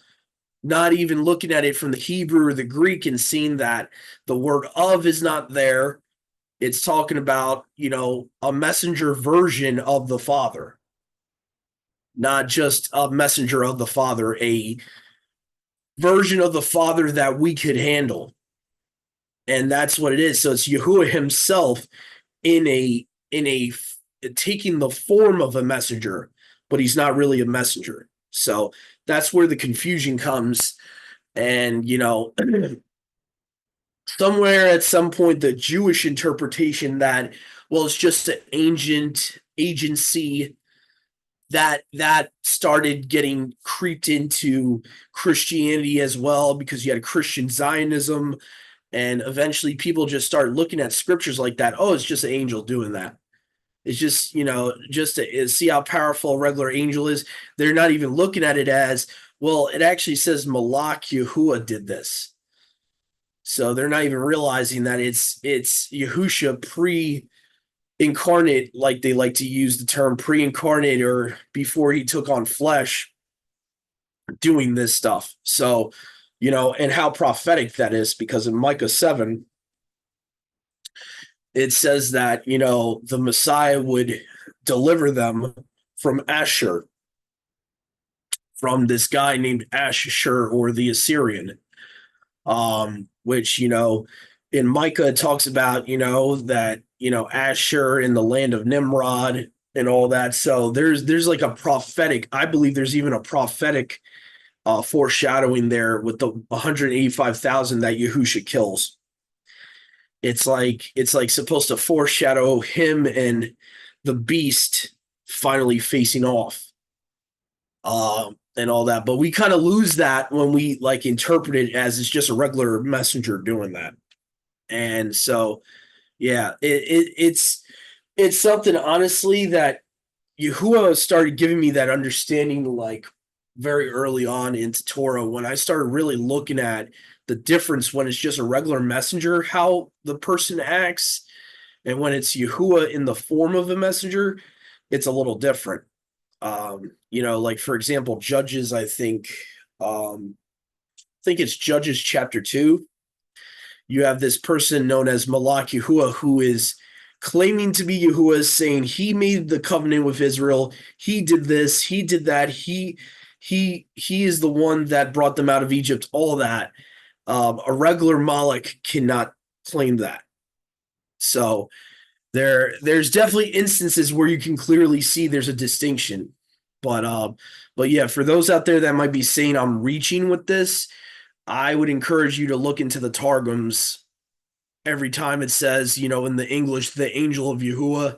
Speaker 1: not even looking at it from the Hebrew or the Greek and seeing that the word of is not there. It's talking about, a messenger version of the Father, not just a messenger of the Father, a version of the Father that we could handle. And that's what it is. So it's Yahuwah himself in a taking the form of a messenger, but he's not really a messenger. So that's where the confusion comes. And, somewhere at some point, the Jewish interpretation that, well, it's just an ancient agency that started getting creeped into Christianity as well, because you had Christian Zionism, and eventually people just started looking at scriptures like that. Oh, it's just an angel doing that. It's just, just to see how powerful a regular angel is. They're not even looking at it as, well, it actually says Malach Yahuwah did this. So they're not even realizing that it's Yahusha pre-incarnate, like they like to use the term pre-incarnate, or before he took on flesh, doing this stuff. So, and how prophetic that is, because in Micah 7, it says that, the Messiah would deliver them from Ashur, from this guy named Ashur, or the Assyrian, which, in Micah it talks about, that, Ashur in the land of Nimrod and all that. So there's like a prophetic, I believe there's even a prophetic foreshadowing there with the 185,000 that Yahusha kills. It's like supposed to foreshadow him and the beast finally facing off, and all that. But we kind of lose that when we like interpret it as it's just a regular messenger doing that. And so, yeah, it's something, honestly, that Yahuwah started giving me that understanding, like very early on into Torah, when I started really looking at the difference when it's just a regular messenger, how the person acts, and when it's Yahuwah in the form of a messenger, it's a little different. Like, for example, Judges, I think it's Judges chapter 2. You have this person known as Malach Yahuwah, who is claiming to be Yahuwah, saying he made the covenant with Israel. He did this, he did that. He is the one that brought them out of Egypt, all that. A regular Malach cannot claim that. So there's definitely instances where you can clearly see there's a distinction. But yeah, for those out there that might be saying I'm reaching with this, I would encourage you to look into the Targums. Every time it says, in the English, the angel of Yahuwah,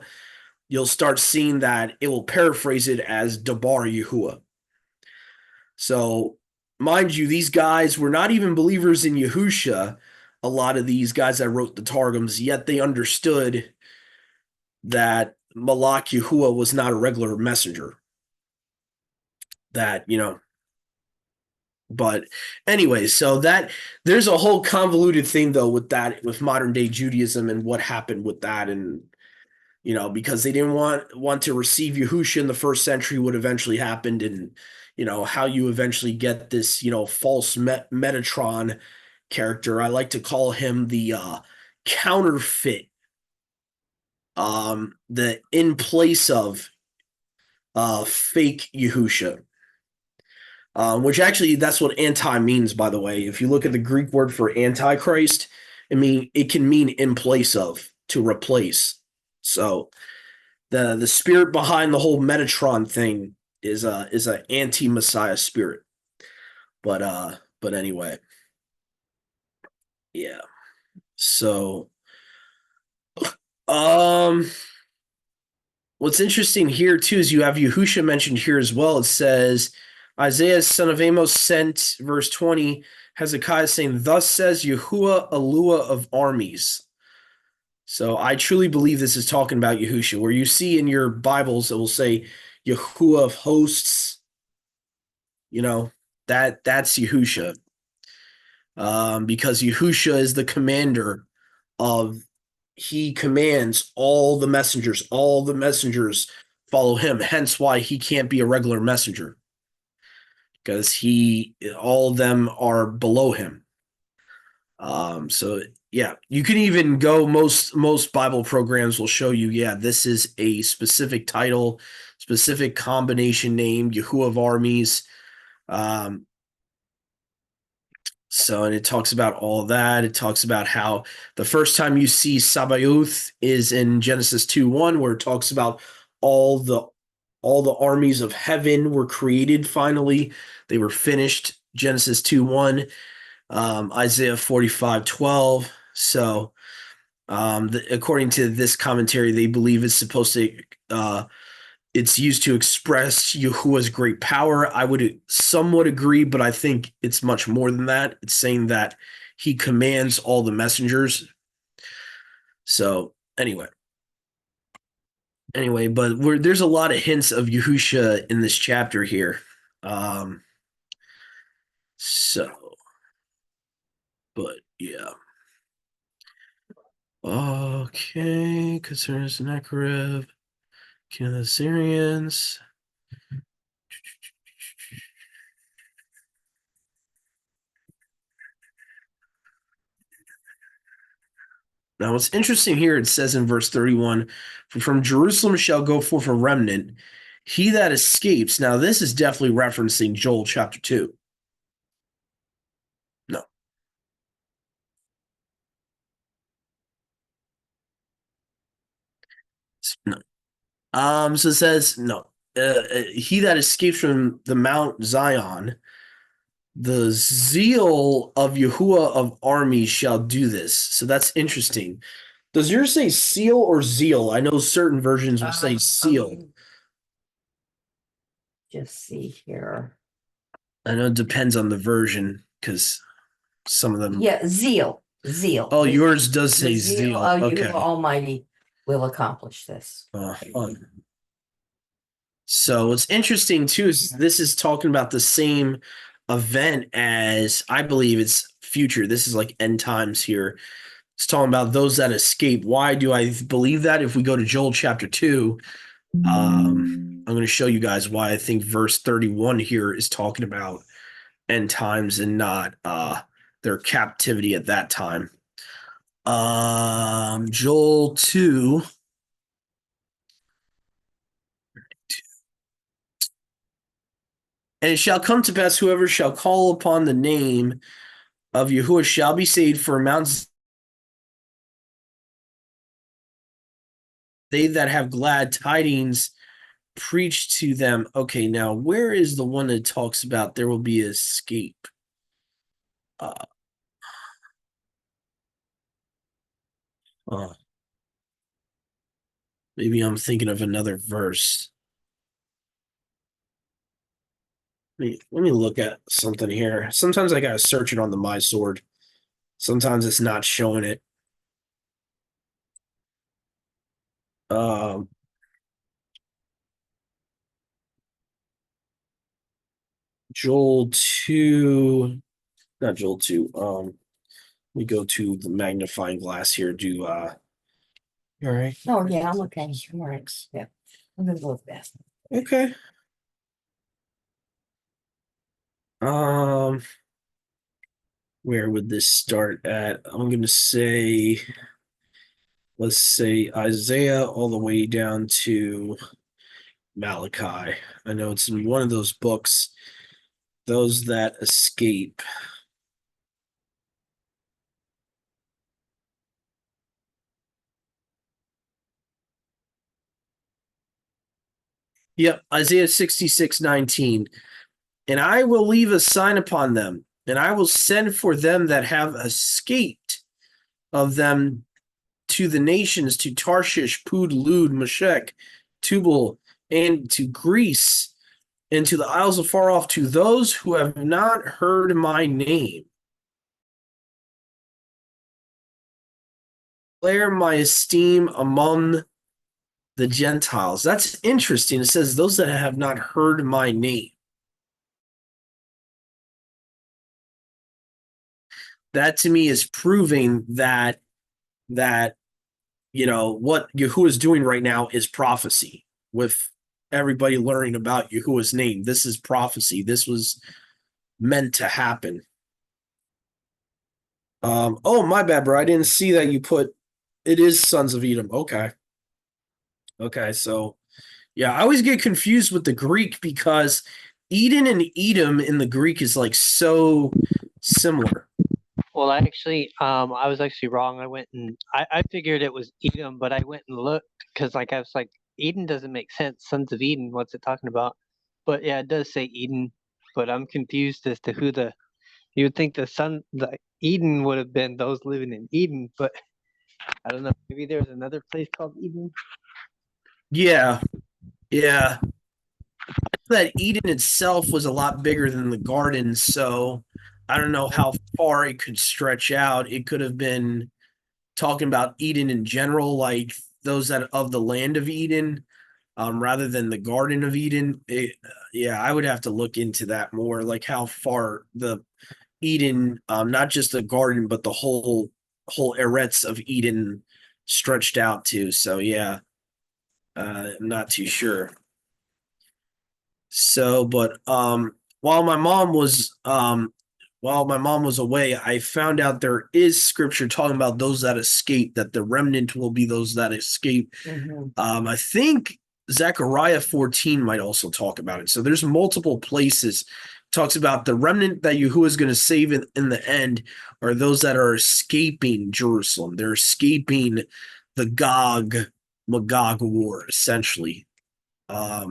Speaker 1: you'll start seeing that it will paraphrase it as Dabar Yahuwah. So, mind you, these guys were not even believers in Yahusha, a lot of these guys that wrote the Targums, yet they understood that Malach Yahuwah was not a regular messenger. That, but anyway, so that there's a whole convoluted thing though with that, with modern day Judaism and what happened with that. And, because they didn't want to receive Yahusha in the first century, what eventually happened, and, how you eventually get this, false Metatron character. I like to call him the counterfeit, the in place of fake Yahusha. Which actually, that's what anti means, by the way. If you look at the Greek word for antichrist, it can mean in place of, to replace. So the spirit behind the whole Metatron thing is a anti-Messiah spirit. But anyway, yeah. So what's interesting here too is you have Yahusha mentioned here as well. It says, Isaiah, son of Amos, sent, verse 20, Hezekiah, saying, thus says Yahuwah, Eluah of armies. So I truly believe this is talking about Yahusha, where you see in your Bibles, it will say Yahuwah of hosts. That's Yahusha. Because Yahusha is the commander he commands all the messengers. All the messengers follow him. Hence why he can't be a regular messenger, because all of them are below him. So yeah, you can even go, most Bible programs will show you, yeah, this is a specific title, specific combination name, Yahuwah of armies. So, and it talks about all of that. It talks about how the first time you see Sabaoth is in Genesis 2:1, where it talks about all the all the armies of heaven were created finally. They were finished. Genesis 2:1, Isaiah 45:12. So, according to this commentary, they believe it's supposed to it's used to express Yahuwah's great power. I would somewhat agree, but I think it's much more than that. It's saying that he commands all the messengers. So anyway, but there's a lot of hints of Yahusha in this chapter here. So, but yeah. Okay, concerns Sennacherib, king of the Syrians. Now, what's interesting here, it says in verse 31, from Jerusalem shall go forth a remnant, he that escapes. Now, this is definitely referencing Joel chapter 2. No. No. So it says, no. He that escapes from the Mount Zion, the zeal of Yahuwah of armies shall do this. So that's interesting. Does yours say seal or zeal? I know certain versions will say seal.
Speaker 2: Just see here.
Speaker 1: I know it depends on the version because some of them.
Speaker 2: Yeah, zeal.
Speaker 1: Oh,
Speaker 2: The-
Speaker 1: yours does
Speaker 2: the
Speaker 1: say zeal.
Speaker 2: of
Speaker 1: Okay.
Speaker 2: Yahuwah Almighty will accomplish this.
Speaker 1: Fun. So what's interesting too is this is talking about the same event as I believe it's future. This is like end times here. It's talking about those that escape. Why do I believe that? If we go to Joel chapter 2, I'm going to show you guys why I think verse 31 here is talking about end times and not their captivity at that time. Joel 2. And it shall come to pass, whoever shall call upon the name of Yahuwah shall be saved, for Mount they that have glad tidings preach to them. Okay, now where is the one that talks about there will be escape? Maybe I'm thinking of another verse. Let me look at something here. Sometimes I gotta search it on the My Sword. Sometimes it's not showing it. Joel 2, not Joel 2. We go to the magnifying glass here. All right.
Speaker 2: Oh, yeah, I'm looking. Thanks. Yeah. I'm gonna go with that.
Speaker 1: Okay. Where would this start at? I'm gonna say, let's say Isaiah all the way down to Malachi. I know it's in one of those books, those that escape. Yep, Isaiah 66:19. And I will leave a sign upon them, and I will send for them that have escaped of them to the nations, to Tarshish, Pud, Lud, Meshech, Tubal, and to Greece, and to the isles afar off, to those who have not heard my name. Declare my esteem among the Gentiles. That's interesting. It says those that have not heard my name. That to me is proving that what Yahuwah is doing right now is prophecy, with everybody learning about Yahuwah's name. This is prophecy. This was meant to happen. Oh, my bad, bro. I didn't see that you put it is sons of Edom. Okay, so yeah, I always get confused with the Greek because Eden and Edom in the Greek is like so similar.
Speaker 3: Well, I was actually wrong. I figured it was Edom, but I went and looked because, like, I was like, Eden doesn't make sense. Sons of Eden, what's it talking about? But yeah, it does say Eden, but I'm confused as to you would think the Eden would have been those living in Eden, but I don't know. Maybe there's another place called Eden.
Speaker 1: Yeah, yeah. That Eden itself was a lot bigger than the garden, so I don't know how far it could stretch out. It could have been talking about Eden in general, like those that of the land of Eden, rather than the Garden of Eden. Yeah, I would have to look into that more, like how far the Eden, not just the garden, but the whole Eretz of Eden stretched out to. So yeah, I'm not too sure. So, but while my mom was away, I found out there is scripture talking about those that escape, that the remnant will be those that escape.
Speaker 2: Mhm.
Speaker 1: I think Zechariah 14 might also talk about it. So there's multiple places talks about the remnant that Yahuwah is going to save in the end are those that are escaping Jerusalem. They're escaping the Magog war, essentially. Let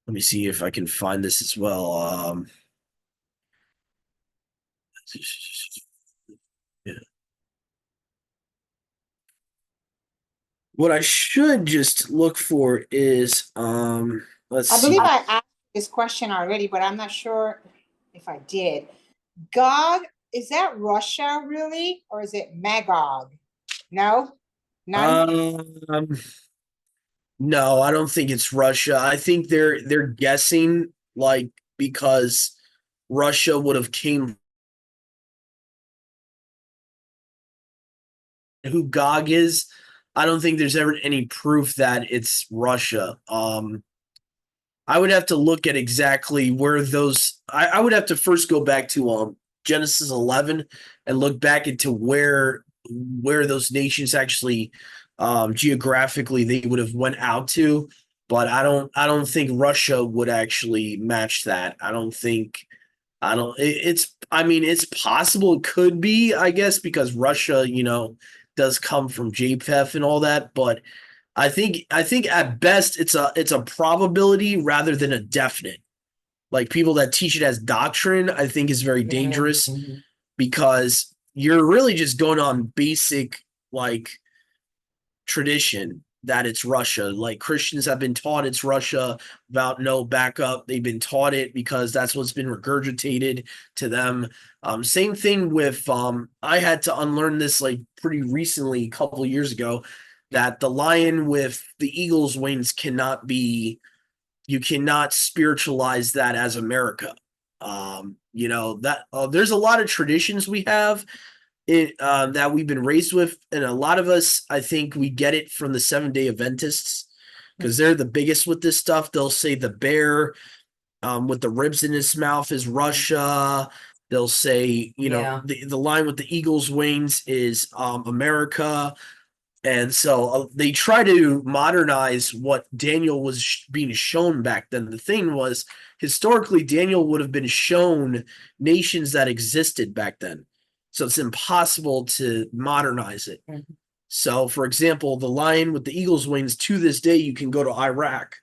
Speaker 1: me see if I can find this as well. Yeah. What I should just look for is let's
Speaker 5: I
Speaker 1: see.
Speaker 5: believe I asked this question already, but I'm not sure if I did. Gog, is that Russia really, or is it Magog? No? None?
Speaker 1: No, I don't think it's Russia. I think they're guessing, like, because Russia would have came who Gog is. I don't think there's ever any proof that it's Russia. I would have to look at exactly where those. I would have to first go back to Genesis 11 and look back into where those nations actually geographically they would have went out to. But I don't think Russia would actually match that. I don't think. I don't. It's. I mean, it's possible. It could be. I guess because Russia, does come from JPEF and all that, but I think at best it's a probability rather than a definite. Like people that teach it as doctrine, I think is very dangerous
Speaker 2: Mhm.
Speaker 1: because you're really just going on basic like tradition that it's Russia. Like Christians have been taught it's Russia without no backup. They've been taught it because that's what's been regurgitated to them. Same thing with I had to unlearn this like pretty recently, a couple of years ago, that the lion with the eagle's wings cannot be. You cannot spiritualize that as America. That there's a lot of traditions we have that we've been raised with, and a lot of us, I think, we get it from the Seventh-day Adventists because they're the biggest with this stuff. They'll say the bear with the ribs in his mouth is Russia. They'll say,
Speaker 2: Yeah.
Speaker 1: the line with the eagle's wings is America. And so they try to modernize what Daniel was being shown back then. The thing was, historically, Daniel would have been shown nations that existed back then. So it's impossible to modernize it.
Speaker 2: Mhm.
Speaker 1: So, for example, the lion with the eagle's wings, to this day, you can go to Iraq,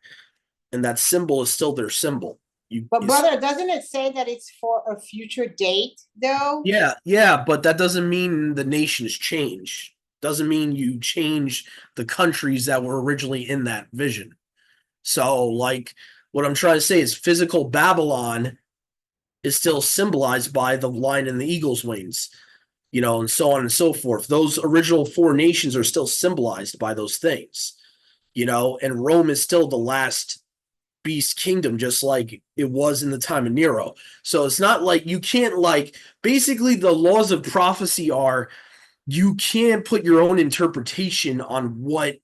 Speaker 1: and that symbol is still their symbol.
Speaker 5: But brother, doesn't it say that it's for a future date though?
Speaker 1: Yeah, but that doesn't mean the nations change. Doesn't mean you change the countries that were originally in that vision. So, like, what I'm trying to say is physical Babylon is still symbolized by the lion and the eagle's wings, and so on and so forth. Those original four nations are still symbolized by those things, and Rome is still the last beast kingdom, just like it was in the time of Nero. So it's not like you can't, basically the laws of prophecy are you can't put your own interpretation on what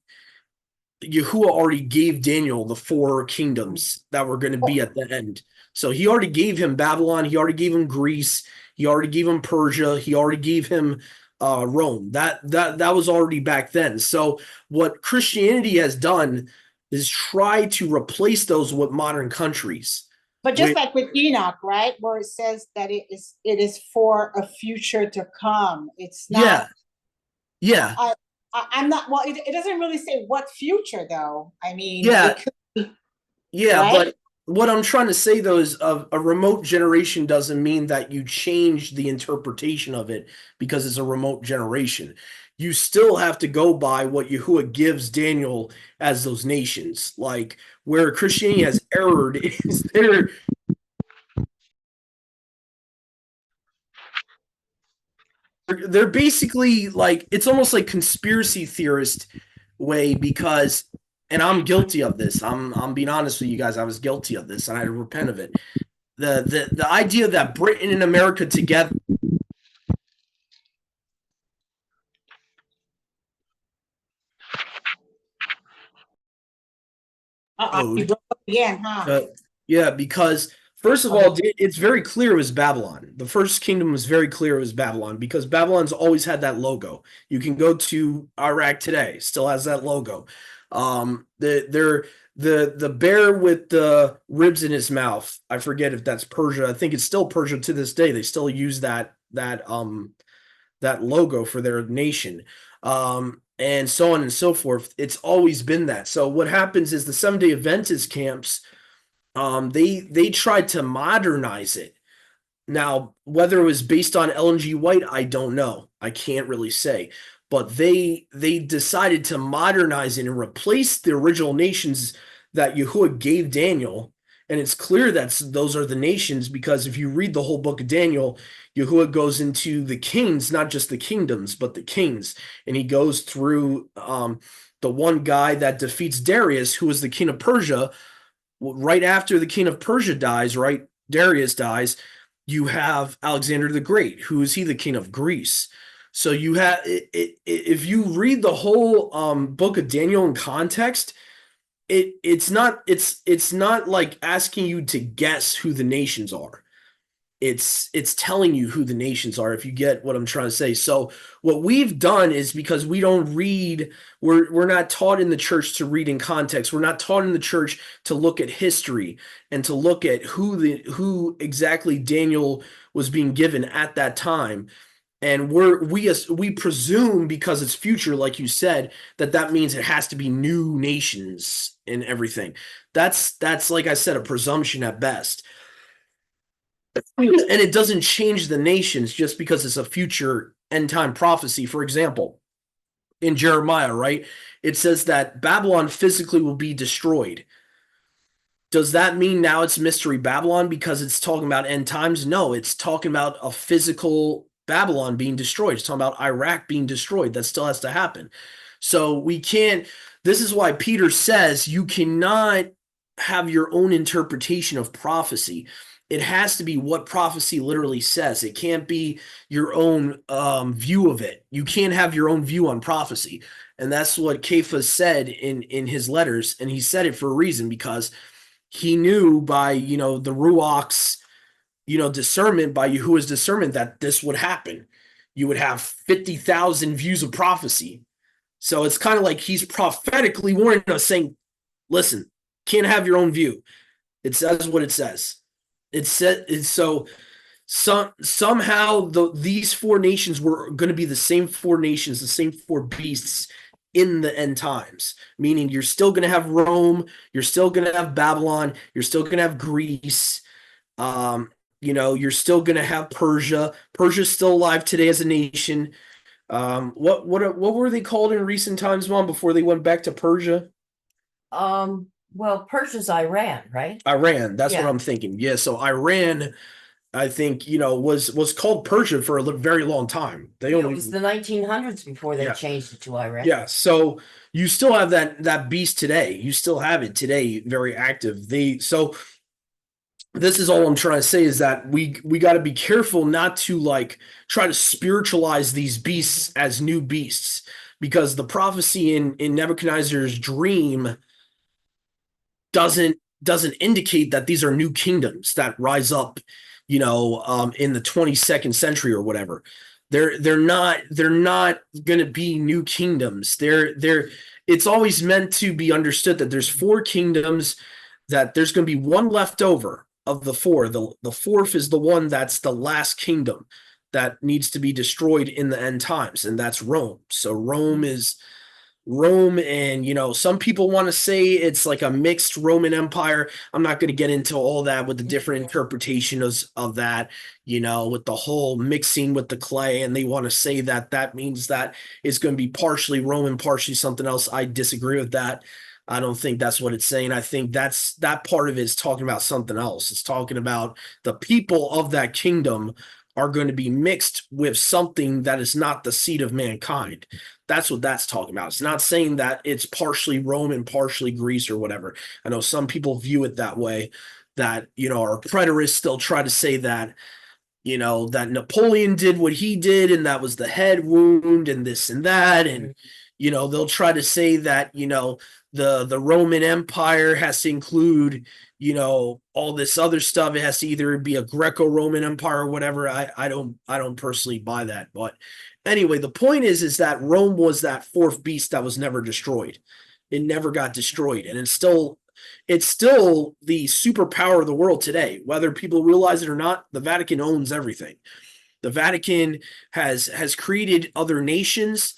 Speaker 1: Yahuwah already gave Daniel the four kingdoms that were going to be at the end. So he already gave him Babylon, he already gave him Greece, he already gave him Persia, he already gave him Rome. That was already back then. So what Christianity has done is try to replace those with modern countries.
Speaker 5: But just
Speaker 1: Wait.
Speaker 5: like with Enoch, right, where it says that it is for a future to come. It's not.
Speaker 1: Yeah.
Speaker 5: I'm not. Well, it doesn't really say what future though. I mean,
Speaker 1: Yeah.
Speaker 5: it could be,
Speaker 1: Yeah,
Speaker 5: right?
Speaker 1: but what I'm trying to say though is a remote generation doesn't mean that you change the interpretation of it because it's a remote generation. You still have to go by what Yahuwah gives Daniel as those nations. Like where Christianity has erred is they're basically like it's almost like conspiracy theorist way because and I'm guilty of this. I'm being honest with you guys. I was guilty of this and I repent of it. The idea that Britain and America together
Speaker 5: You broke up again, huh?
Speaker 1: yeah, because first of all, it's very clear it was Babylon. The first kingdom was very clear it was Babylon because Babylon's always had that logo. You can go to Iraq today, still has that logo. The bear with the ribs in his mouth. I forget if that's Persia. I think it's still Persia to this day. They still use that logo for their nation. And so on and so forth. It's always been that. So what happens is the Seventh-day Adventist camps, they tried to modernize it. Now, whether it was based on Ellen G. White, I don't know. I can't really say. But they decided to modernize it and replace the original nations that Yahuwah gave Daniel. And it's clear that those are the nations because if you read the whole book of Daniel, Yahuwah goes into the kings, not just the kingdoms, but the kings. And he goes through the one guy that defeats Darius, who was the king of Persia. Right after the king of Persia dies, right? Darius dies. You have Alexander the Great. Who is he? The king of Greece. So you have if you read the whole book of Daniel in context, it's not like asking you to guess who the nations are. It's telling you who the nations are, if you get what I'm trying to say. So what we've done is because we don't read, we're not taught in the church to read in context. We're not taught in the church to look at history and to look at who exactly Daniel was being given at that time. And we presume because it's future, like you said, that means it has to be new nations and everything. That's like I said, a presumption at best. And it doesn't change the nations just because it's a future end time prophecy. For example, in Jeremiah, right? It says that Babylon physically will be destroyed. Does that mean now it's Mystery Babylon because it's talking about end times? No, it's talking about a physical Babylon being destroyed. It's talking about Iraq being destroyed. That still has to happen. So we can't, this is why Peter says you cannot have your own interpretation of prophecy. It has to be what prophecy literally says. It can't be your own view of it. You can't have your own view on prophecy. And that's what Cephas said in his letters. And he said it for a reason because he knew by, the Ruach's, discernment, by Yahuwah's discernment, that this would happen. You would have 50,000 views of prophecy. So it's kind of like he's prophetically warning us saying, listen, can't have your own view. It says what it says. It said so. Somehow these four nations were going to be the same four nations, the same four beasts in the end times. Meaning, you're still going to have Rome, you're still going to have Babylon, you're still going to have Greece. You're still going to have Persia. Persia's still alive today as a nation. What were they called in recent times, Mom? Before they went back to Persia?
Speaker 2: Well, Persia's Iran, right?
Speaker 1: Iran, that's
Speaker 2: Yeah.
Speaker 1: what I'm thinking. Yeah, so Iran, I think, was called Persia for a very long time. They
Speaker 2: It
Speaker 1: only
Speaker 2: was the 1900s before they
Speaker 1: Yeah.
Speaker 2: changed it to Iran.
Speaker 1: Yeah, so you still have that beast today. You still have it today, very active. So this is all I'm trying to say is that we got to be careful not to try to spiritualize these beasts as new beasts, because the prophecy in Nebuchadnezzar's dream doesn't indicate that these are new kingdoms that rise up, in the 22nd century or whatever. They're not going to be new kingdoms. It's always meant to be understood that there's four kingdoms, that there's going to be one left over. of the four. The fourth is the one that's the last kingdom that needs to be destroyed in the end times, and that's Rome. So Rome is Rome, and some people want to say it's like a mixed Roman Empire. I'm not going to get into all that with the different interpretations of that, with the whole mixing with the clay, and they want to say that that means that it's going to be partially Roman, partially something else. I disagree with that. I don't think that's what it's saying. I think that part of it is talking about something else. It's talking about the people of that kingdom are going to be mixed with something that is not the seed of mankind. That's what that's talking about. It's not saying that it's partially Roman, partially Greece or whatever. I know some people view it that way, that, our preterists still try to say that, that Napoleon did what he did and that was the head wound and this and that. And, they'll try to say that, the Roman Empire has to include, all this other stuff. It has to either be a Greco-Roman Empire or whatever. I don't personally buy that. But anyway, the point is that Rome was that fourth beast that was never destroyed. It never got destroyed. And it's still the superpower of the world today. Whether people realize it or not, the Vatican owns everything. The Vatican has created other nations.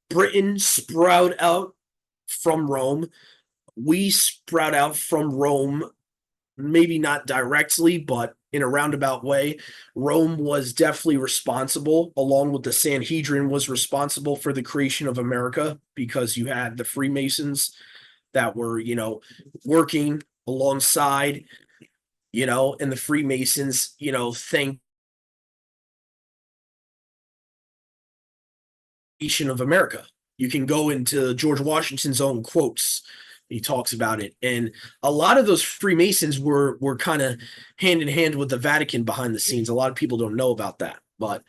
Speaker 1: Britain sprout out from Rome. We sprout out from Rome, maybe not directly, but in a roundabout way. Rome was definitely responsible, along with the Sanhedrin, was responsible for the creation of America, because you had the Freemasons that were, working alongside, and the Freemasons, think of America. You can go into George Washington's own quotes. He talks about it. And a lot of those Freemasons were kind of hand in hand with the Vatican behind the scenes. A lot of people don't know about that, but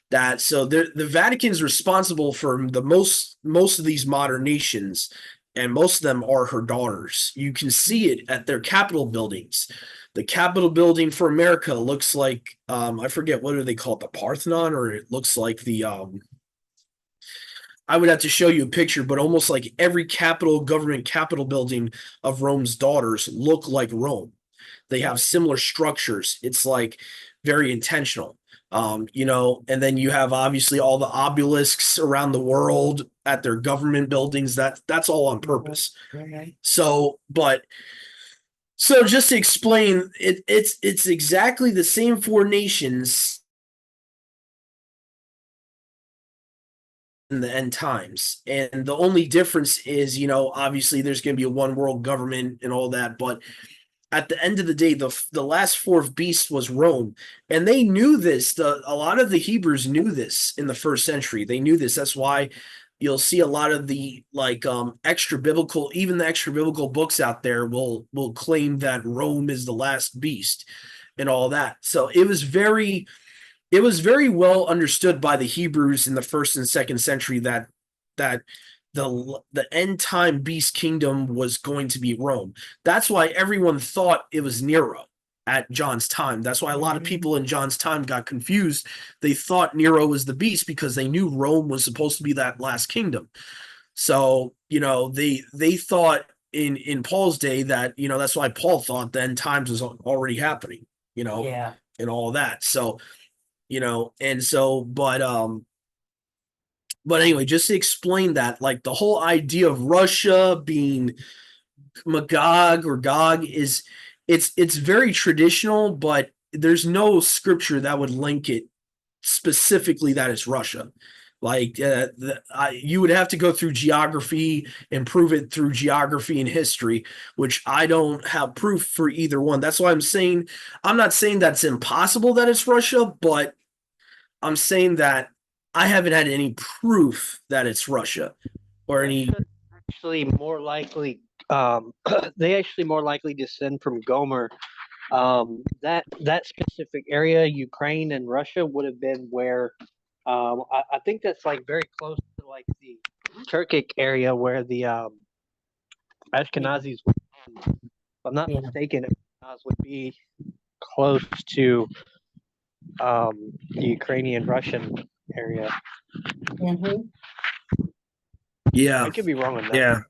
Speaker 1: the Vatican's responsible for the most of these modern nations, and most of them are her daughters. You can see it at their Capitol buildings. The Capitol building for America looks like, I forget, what do they call it? The Parthenon, or it looks like the, I would have to show you a picture, but almost like every government Capitol building of Rome's daughters look like Rome. They have similar structures. It's like very intentional, and then you have obviously all the obelisks around the world at their government buildings. That's all on purpose.
Speaker 2: Okay.
Speaker 1: So just to explain, it's exactly the same four nations in the end times, and the only difference is, obviously there's going to be a one world government and all that, but at the end of the day, the last fourth beast was Rome, and they knew this. A lot of the Hebrews knew this in the first century. They knew this. That's why you'll see a lot of the extra biblical, even the extra biblical books out there will claim that Rome is the last beast and all that. So it was very well understood by the Hebrews in the first and second century that the end time beast kingdom was going to be Rome. That's why everyone thought it was Nero at John's time. That's why a lot of people in John's time got confused. They thought Nero was the beast because they knew Rome was supposed to be that last kingdom. So, they thought in Paul's day that, that's why Paul thought the end times was already happening,
Speaker 2: Yeah.
Speaker 1: and all of that. So, but anyway, just to explain that, like the whole idea of Russia being Magog or Gog it's very traditional, but there's no scripture that would link it specifically that it's Russia. Like you would have to go through geography and prove it through geography and history, which I don't have proof for either one. That's why I'm not saying that's impossible that it's Russia, but I'm saying that I haven't had any proof that it's Russia or any.
Speaker 3: Actually, more likely, they actually more likely descend from Gomer. That specific area, Ukraine and Russia, would have been where. I think that's like very close to like the Turkic area where the Ashkenazis. If I'm not mistaken, Ashkenaz would be close to the Ukrainian Russian area.
Speaker 2: Mhm.
Speaker 1: Yeah,
Speaker 3: I could be wrong on that.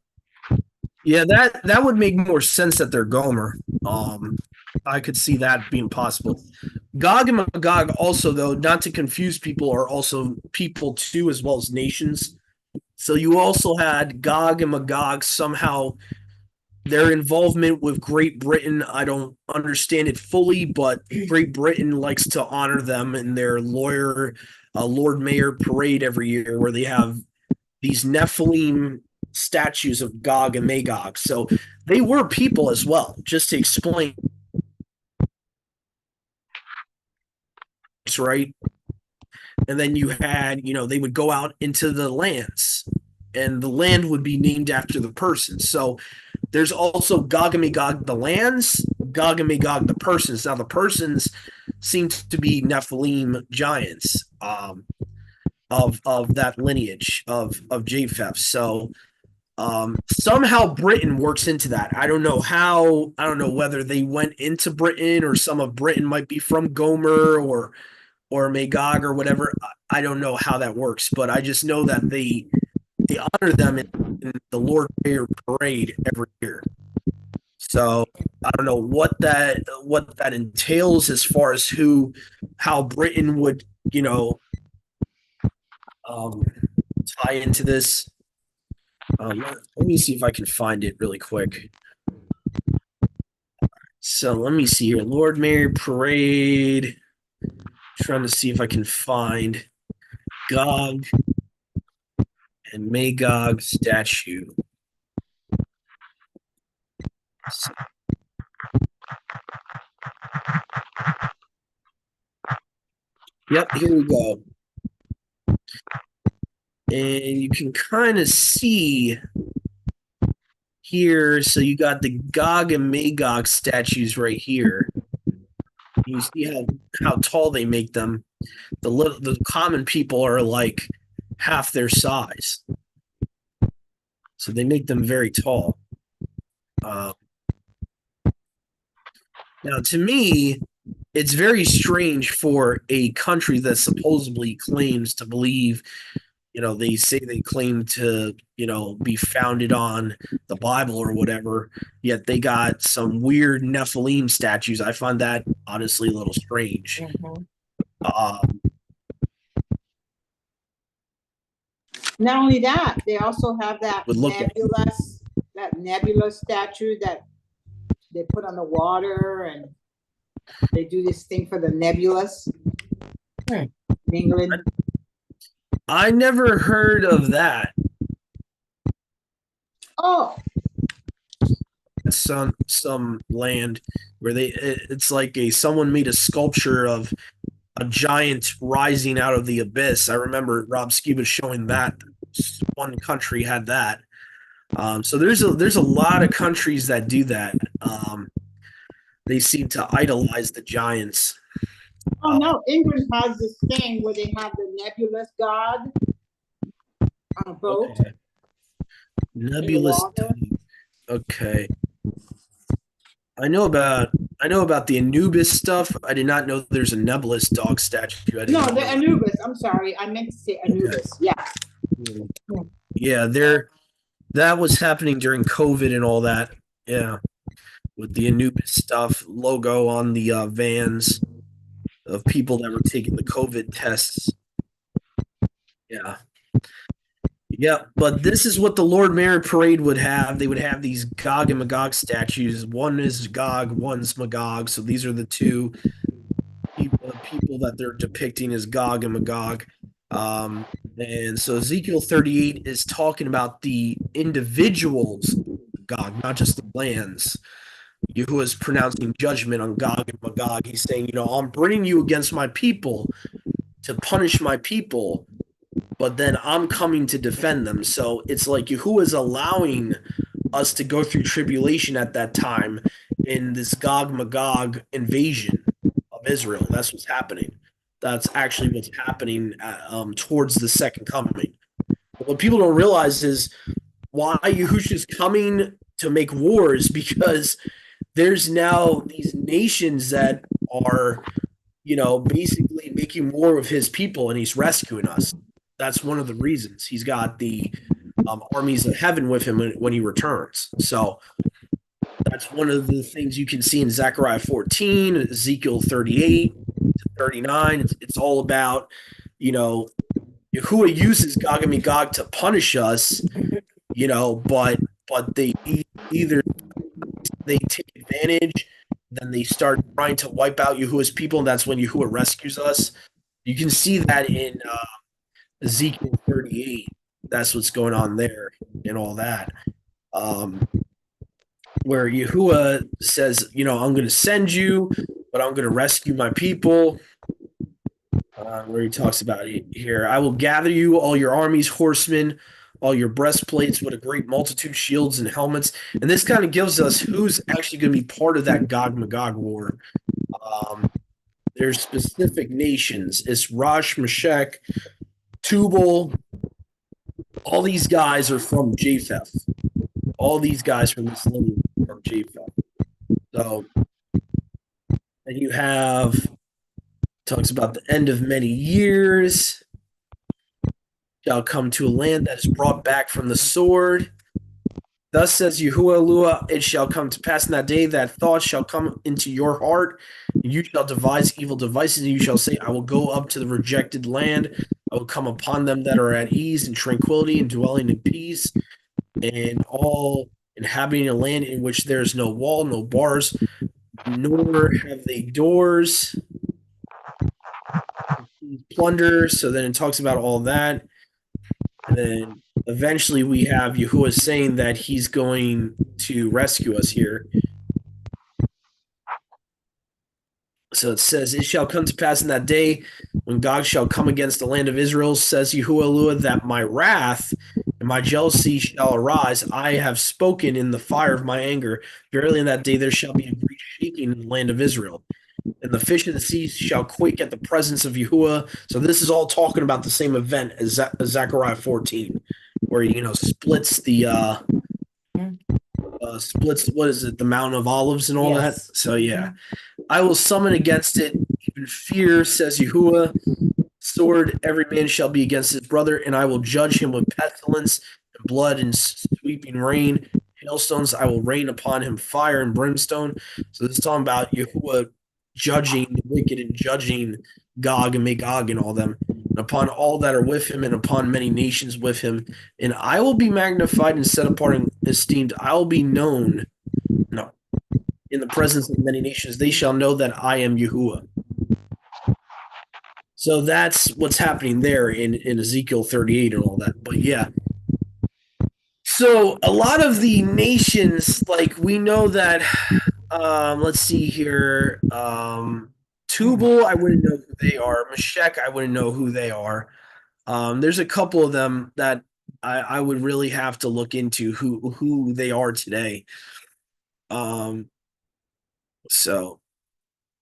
Speaker 1: yeah, that would make more sense that they're Gomer. I could see that being possible. Gog and Magog also, though, not to confuse people, are also people too, as well as nations. So you also had Gog and Magog somehow their involvement with Great Britain. I don't understand it fully, but Great Britain likes to honor them in their Lord Mayor parade every year, where they have these Nephilim statues of Gog and Magog. So they were people as well, just to explain. Right. And then you had, they would go out into the lands, and the land would be named after the person. So there's also Gog and Magog, the lands, Gog and Magog, the persons. Now, the persons seem to be Nephilim giants of that lineage of Japheth. So somehow Britain works into that. I don't know how. I don't know whether they went into Britain, or some of Britain might be from Gomer or Magog or whatever. I don't know how that works, but I just know that they honor them in the Lord Mayor parade every year. So I don't know what that entails as far as how Britain would tie into this. Let me see if I can find it really quick. So let me see here. Lord Mayor parade. Trying to see if I can find Gog and Magog statue. So, yep, here we go. And you can kind of see here. So you got the Gog and Magog statues right here. You see how tall they make them. The common people are like half their size, so they make them very tall. Now, to me, it's very strange for a country that supposedly claims to believe, they say they claim to, be founded on the Bible or whatever, yet they got some weird Nephilim statues. I find that honestly a little strange.
Speaker 5: Not only that, they also have that
Speaker 1: Would look like-
Speaker 5: nebula statue that they put on the water, and they do this thing for the nebulous.
Speaker 2: Hmm.
Speaker 5: In England.
Speaker 1: I never heard of that.
Speaker 5: Oh,
Speaker 1: Some land where it's like someone made a sculpture of a giant rising out of the abyss. I remember Rob Skiba showing that one country had that. So there's a lot of countries that do that. They seem to idolize the giants.
Speaker 5: oh no, England has this thing where they have the nebulous god on a boat.
Speaker 1: Okay. Nebulous.
Speaker 5: water.
Speaker 1: Okay. I know about the Anubis stuff. I did not know there's a nebulous dog statue. I didn't
Speaker 5: No,
Speaker 1: know
Speaker 5: the
Speaker 1: that.
Speaker 5: Anubis. I'm sorry, I meant to say Anubis. Yeah.
Speaker 1: Yeah, that was happening during COVID and all that. Yeah. With the Anubis stuff, logo on the vans of people that were taking the COVID tests. Yeah. Yeah, but this is what the Lord Mayor parade would have. They would have these Gog and Magog statues. One is Gog, one's Magog. So these are the two people that they're depicting as Gog and Magog. And so Ezekiel 38 is talking about the individuals of Gog, not just the lands. Yahuwah is pronouncing judgment on Gog and Magog. He's saying, I'm bringing you against my people to punish my people, but then I'm coming to defend them. So it's like Yahuwah is allowing us to go through tribulation at that time in this Gog Magog invasion of Israel. That's what's happening. That's actually what's happening towards the second coming. But what people don't realize is why Yahushua is coming to make wars, because there's now these nations that are, basically making war with his people, and he's rescuing us. That's one of the reasons. He's got the armies of heaven with him when he returns. So That's one of the things you can see in Zechariah 14, Ezekiel 38 to 39. It's all about, Yahuwah uses Gog and Magog to punish us, but they either they take advantage, then they start trying to wipe out Yahuwah's people, and that's when Yahuwah rescues us. You can see that in Ezekiel 38. That's what's going on there and all that. Where Yahuwah says, I'm going to send you, but I'm going to rescue my people. Where he talks about it here, I will gather you, all your armies, horsemen, all your breastplates with a great multitude, shields and helmets. And this kind of gives us who's actually going to be part of that Gog Magog war. There's specific nations. It's Rosh, Meshech, Tubal. All these guys are from Japheth. All these guys from this lineage are from Japheth. So, and you have, talks about the end of many years. Shall come to a land that is brought back from the sword. Thus says Yahuwah Lua, it shall come to pass in that day that thoughts shall come into your heart, and you shall devise evil devices, and you shall say, I will go up to the rejected land. I will come upon them that are at ease and tranquility and dwelling in peace, and all inhabiting a land in which there is no wall, no bars, nor have they doors. Plunder. So then it talks about all that. And then eventually we have Yahuwah saying that he's going to rescue us here. So it says, it shall come to pass in that day when Gog shall come against the land of Israel, says Yahuwah Lua, that my wrath and my jealousy shall arise. I have spoken in the fire of my anger. Verily in that day there shall be a great shaking in the land of Israel. And the fish of the sea shall quake at the presence of Yahuwah. So this is all talking about the same event as Zechariah 14, where splits the splits, what is it, the Mountain of Olives and all
Speaker 2: Yes.
Speaker 1: that. So yeah, I will summon against it even fear, says Yahuwah. Sword, every man shall be against his brother, and I will judge him with pestilence and blood and sweeping rain, hailstones. I will rain upon him fire and brimstone. So this is talking about Yahuwah judging the wicked and judging Gog and Magog and all them, and upon all that are with him, and upon many nations with him. And I will be magnified and set apart and esteemed. I will be known, in the presence of many nations. They shall know that I am Yahuwah. So that's what's happening there in Ezekiel 38 and all that. But yeah. So a lot of the nations, like we know that, let's see here. Tubal, I wouldn't know who they are. Meshech, I wouldn't know who they are. There's a couple of them that I would really have to look into who they are today.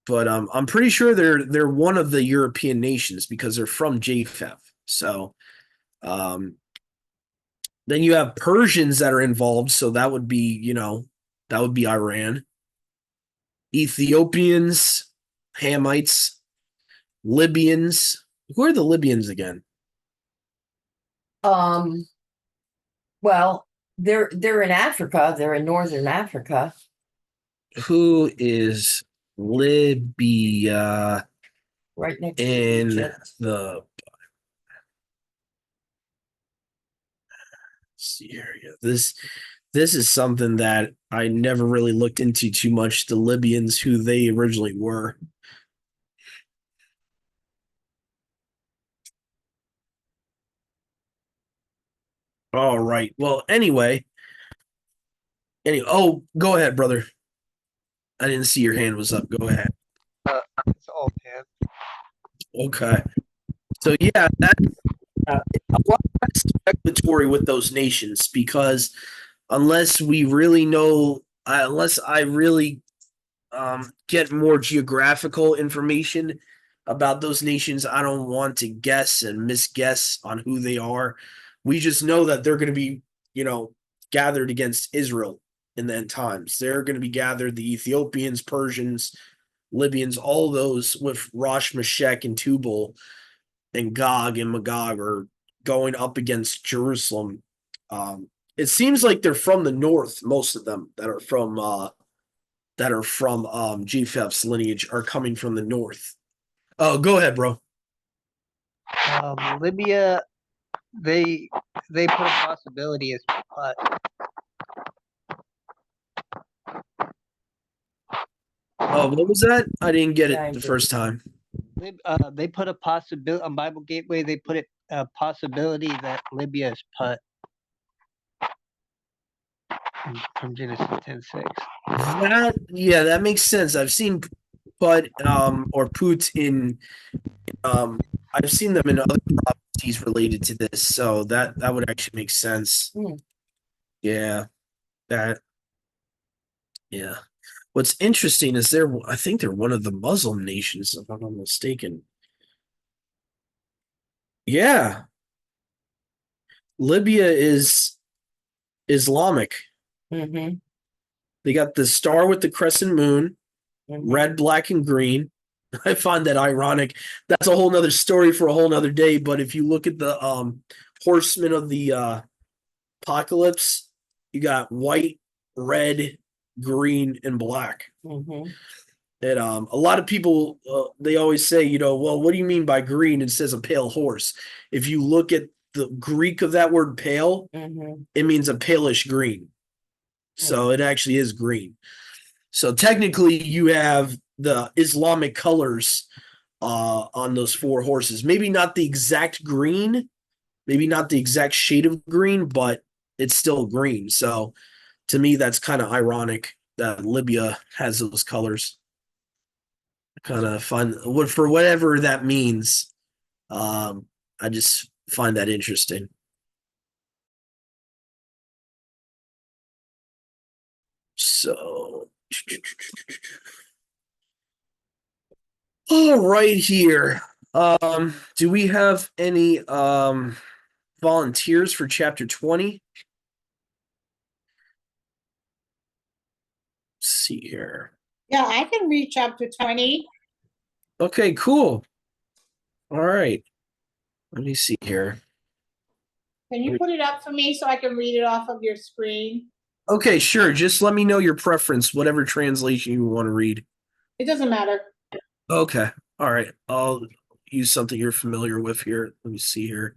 Speaker 1: But I'm pretty sure they're one of the European nations because they're from Japheth. So then you have Persians that are involved, so that would be, Iran. Ethiopians, Hamites, Libyans. Who are the Libyans again?
Speaker 2: Well, they're in Africa. They're in northern Africa.
Speaker 1: Who is Libya
Speaker 2: Right next to
Speaker 1: in
Speaker 2: Egypt.
Speaker 1: the see here? Yeah, this is something that I never really looked into too much. The Libyans, who they originally were. All right. Well, anyway. Oh, go ahead, brother. I didn't see your hand was up. Go ahead.
Speaker 4: It's all hand.
Speaker 1: Okay. So yeah, that's a lot of speculatory with those nations because unless we really know, unless I really get more geographical information about those nations, I don't want to guess and misguess on who they are. We just know that they're going to be, gathered against Israel in the end times. They're going to be gathered, the Ethiopians, Persians, Libyans, all those with Rosh, Meshech, and Tubal and Gog and Magog are going up against Jerusalem. It seems like they're from the north, most of them that are from that are from Japheth's lineage are coming from the north. Oh, go ahead, bro.
Speaker 3: Libya, they put a possibility as
Speaker 1: Oh, what was that? I didn't get
Speaker 2: Yeah, I
Speaker 1: it the
Speaker 2: did.
Speaker 1: first time.
Speaker 3: they put a possibility on Bible Gateway. They put it a possibility that Libya is Put from Genesis 10:6.
Speaker 1: That makes sense. I've seen Put or Put in I've seen them in other prophecies related to this, so that would actually make sense.
Speaker 2: Hmm.
Speaker 1: Yeah. That yeah. What's interesting is I think they're one of the Muslim nations, if I'm not mistaken. Yeah. Libya is Islamic.
Speaker 2: Mm-hmm.
Speaker 1: They got the star with the crescent moon,
Speaker 2: Mm-hmm.
Speaker 1: red, black, and green. I find that ironic. That's a whole nother story for a whole nother day. But if you look at the horsemen of the apocalypse, you got white, red, green, and black.
Speaker 2: Mm-hmm.
Speaker 1: And a lot of people they always say, well, what do you mean by green? It says a pale horse. If you look at the Greek of that word pale,
Speaker 2: Mm-hmm.
Speaker 1: it means a palish green. So it actually is green. So technically, you have the Islamic colors on those four horses. Maybe not the exact green, maybe not the exact shade of green, but it's still green. So to me, that's kind of ironic that Libya has those colors. Kind of fun for whatever that means. I just find that interesting. So, all right here. Do we have any volunteers for chapter 20? Let's see here.
Speaker 5: Yeah, I can read chapter 20.
Speaker 1: Okay, cool. All right. Let me see here.
Speaker 5: Can you put it up for me so I can read it off of your screen?
Speaker 1: Okay, sure. Just let me know your preference, whatever translation you want to read.
Speaker 5: It doesn't matter.
Speaker 1: Okay. All right. I'll use something you're familiar with here. Let me see here.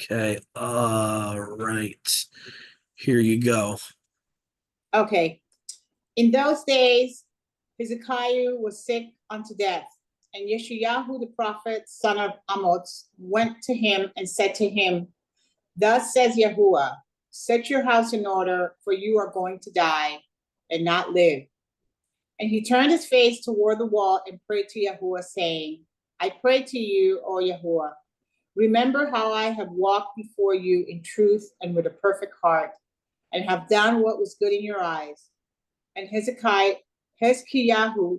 Speaker 1: Okay. Right. Here you go.
Speaker 5: Okay. In those days, Hezekiah was sick unto death, and Yeshayahu the prophet, son of Amoz, went to him and said to him, Thus says Yahuwah, set your house in order, for you are going to die and not live. And he turned his face toward the wall and prayed to Yahuwah, saying, I pray to you, O Yahuwah, remember how I have walked before you in truth and with a perfect heart, and have done what was good in your eyes. And Hezekiah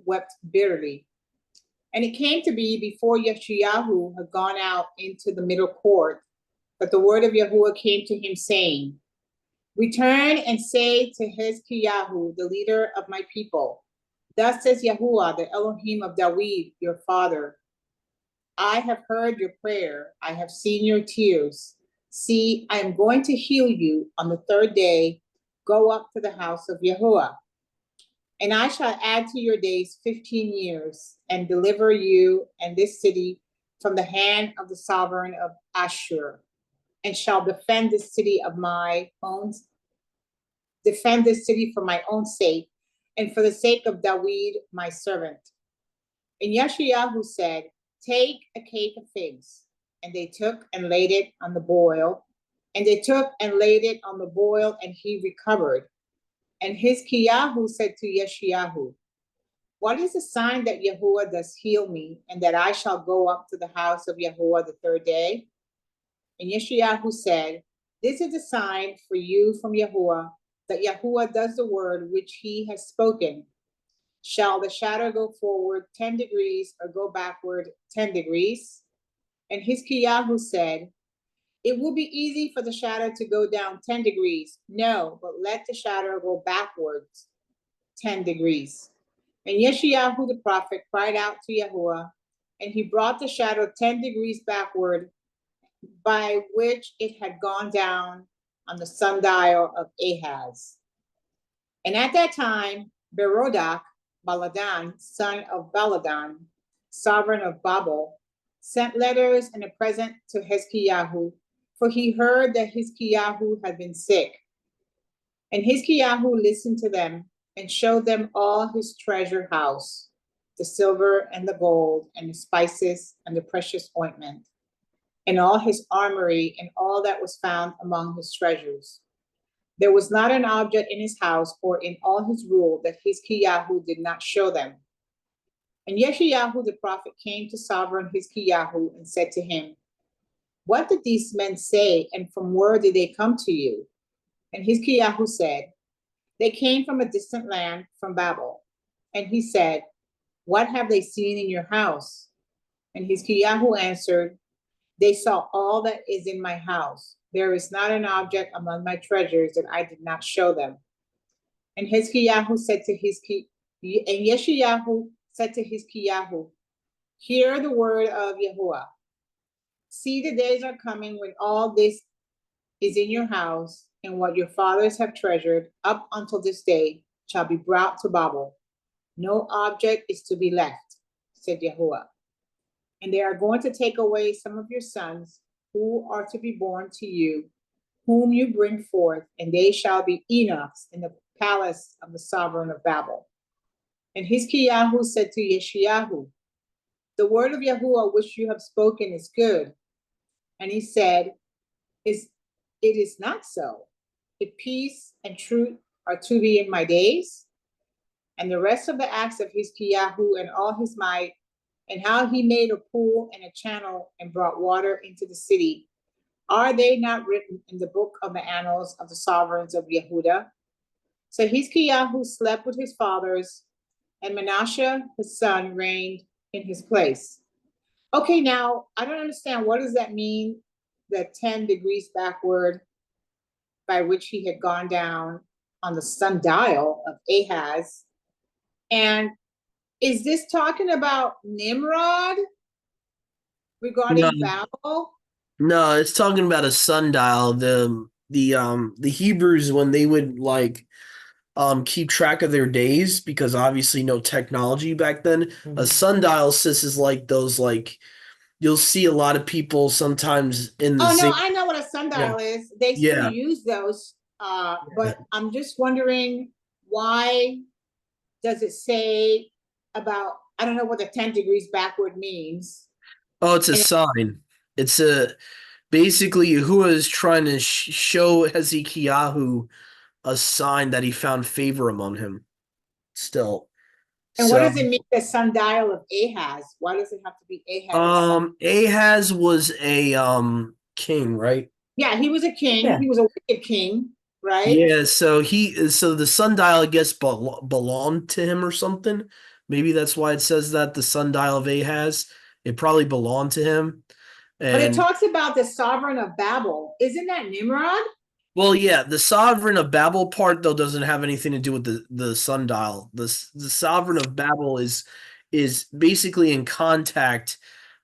Speaker 5: wept bitterly. And it came to be before Yeshayahu had gone out into the middle court, that the word of Yahuwah came to him, saying, Return and say to Hezekiah, the leader of my people, Thus says Yahuwah, the Elohim of Dawid, your father, I have heard your prayer, I have seen your tears. See, I am going to heal you on the third day. Go up to the house of Yahuwah. And I shall add to your days 15 years, and deliver you and this city from the hand of the sovereign of Ashur, and shall defend this city for my own sake, and for the sake of Dawid my servant. And Yeshayahu said, Take a cake of figs. And they took and laid it on the boil. And they took and laid it on the boil, and he recovered. And Hezekiah said to Yeshayahu, What is the sign that Yahuwah does heal me, and that I shall go up to the house of Yahuwah the third day? And Yeshayahu said, This is a sign for you from Yahuwah, that Yahuwah does the word which he has spoken. Shall the shadow go forward 10 degrees or go backward 10 degrees? And Hezekiah said, It will be easy for the shadow to go down 10 degrees. No, but let the shadow go backwards 10 degrees. And Yeshayahu the prophet cried out to Yahuwah, and he brought the shadow 10 degrees backward, by which it had gone down on the sundial of Ahaz. And at that time, Berodach, Baladan, son of Baladan, sovereign of Babel, sent letters and a present to Hezekiah, for he heard that Hezekiah had been sick. And Hezekiah listened to them and showed them all his treasure house, the silver and the gold and the spices and the precious ointment, and all his armory and all that was found among his treasures. There was not an object in his house or in all his rule that Hezekiah did not show them. And Yeshayahu the prophet came to sovereign Hezekiah and said to him, "What did these men say, and from where did they come to you?" And Hezekiah said, "They came from a distant land, from Babel." And he said, "What have they seen in your house?" And Hezekiah answered, "They saw all that is in my house. There is not an object among my treasures that I did not show them." And Hezekiah said to Yeshayahu said to Hezekiah, "Hear the word of Yahuwah. See, the days are coming when all this is in your house, and what your fathers have treasured up until this day shall be brought to Babel. No object is to be left," said Yahuwah. "And they are going to take away some of your sons who are to be born to you, whom you bring forth, and they shall be eunuchs in the palace of the sovereign of Babel." And Hezekiah said to Yeshayahu, "The word of Yahuwah which you have spoken is good." And he said, "It is not so. If peace and truth are to be in my days." And the rest of the acts of Hezekiah and all his might, and how he made a pool and a channel and brought water into the city, are they not written in the book of the annals of the sovereigns of Yehuda? So Hezekiah slept with his fathers, and Manasseh his son reigned in his place. Okay, now I don't understand, what does that mean? The 10 degrees backward by which he had gone down on the sundial of Ahaz. And is this talking about Nimrod regarding
Speaker 1: No.
Speaker 5: Babel?
Speaker 1: No, it's talking about a sundial. The Hebrews, when they would like keep track of their days, because obviously no technology back then. A
Speaker 2: Mhm.
Speaker 1: sundial, sis, is like those, like you'll see a lot of people sometimes in the
Speaker 5: Oh, no,
Speaker 1: zinc.
Speaker 5: I know what a sundial is. They still
Speaker 1: Yeah.
Speaker 5: use those, but I'm just wondering, why does it say about, I don't know what the 10 degrees backward means.
Speaker 1: Oh, it's a
Speaker 5: And-
Speaker 1: sign. It's a basically Yahuwah is trying to show Hezekiah a sign that he found favor among him. Still.
Speaker 5: And what
Speaker 1: So,
Speaker 5: does it mean, the sundial of Ahaz? Why does it have to be Ahaz?
Speaker 1: Ahaz was a king, right?
Speaker 5: Yeah, he was a king.
Speaker 2: Yeah.
Speaker 5: He was a wicked king, right?
Speaker 1: Yeah, so the sundial, I guess, belonged to him or something. Maybe that's why it says that the sundial of Ahaz. It probably belonged to him.
Speaker 5: But it
Speaker 1: And
Speaker 5: talks about the sovereign of Babel. Isn't that Nimrod?
Speaker 1: well, yeah, the sovereign of Babel part though doesn't have anything to do with the sundial. The sovereign of Babel is basically in contact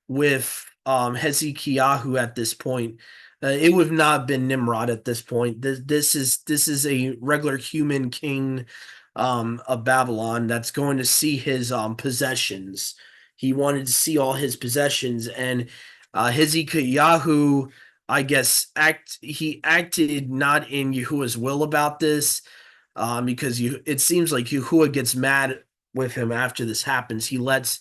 Speaker 1: with Hezekiah at this point. It would have not been Nimrod at this point. This is a regular human king of Babylon that's going to see his possessions. He wanted to see all his possessions, and Hezekiah, I guess, he acted not in Yahuwah's will about this, because it seems like Yahuwah gets mad with him after this happens. He lets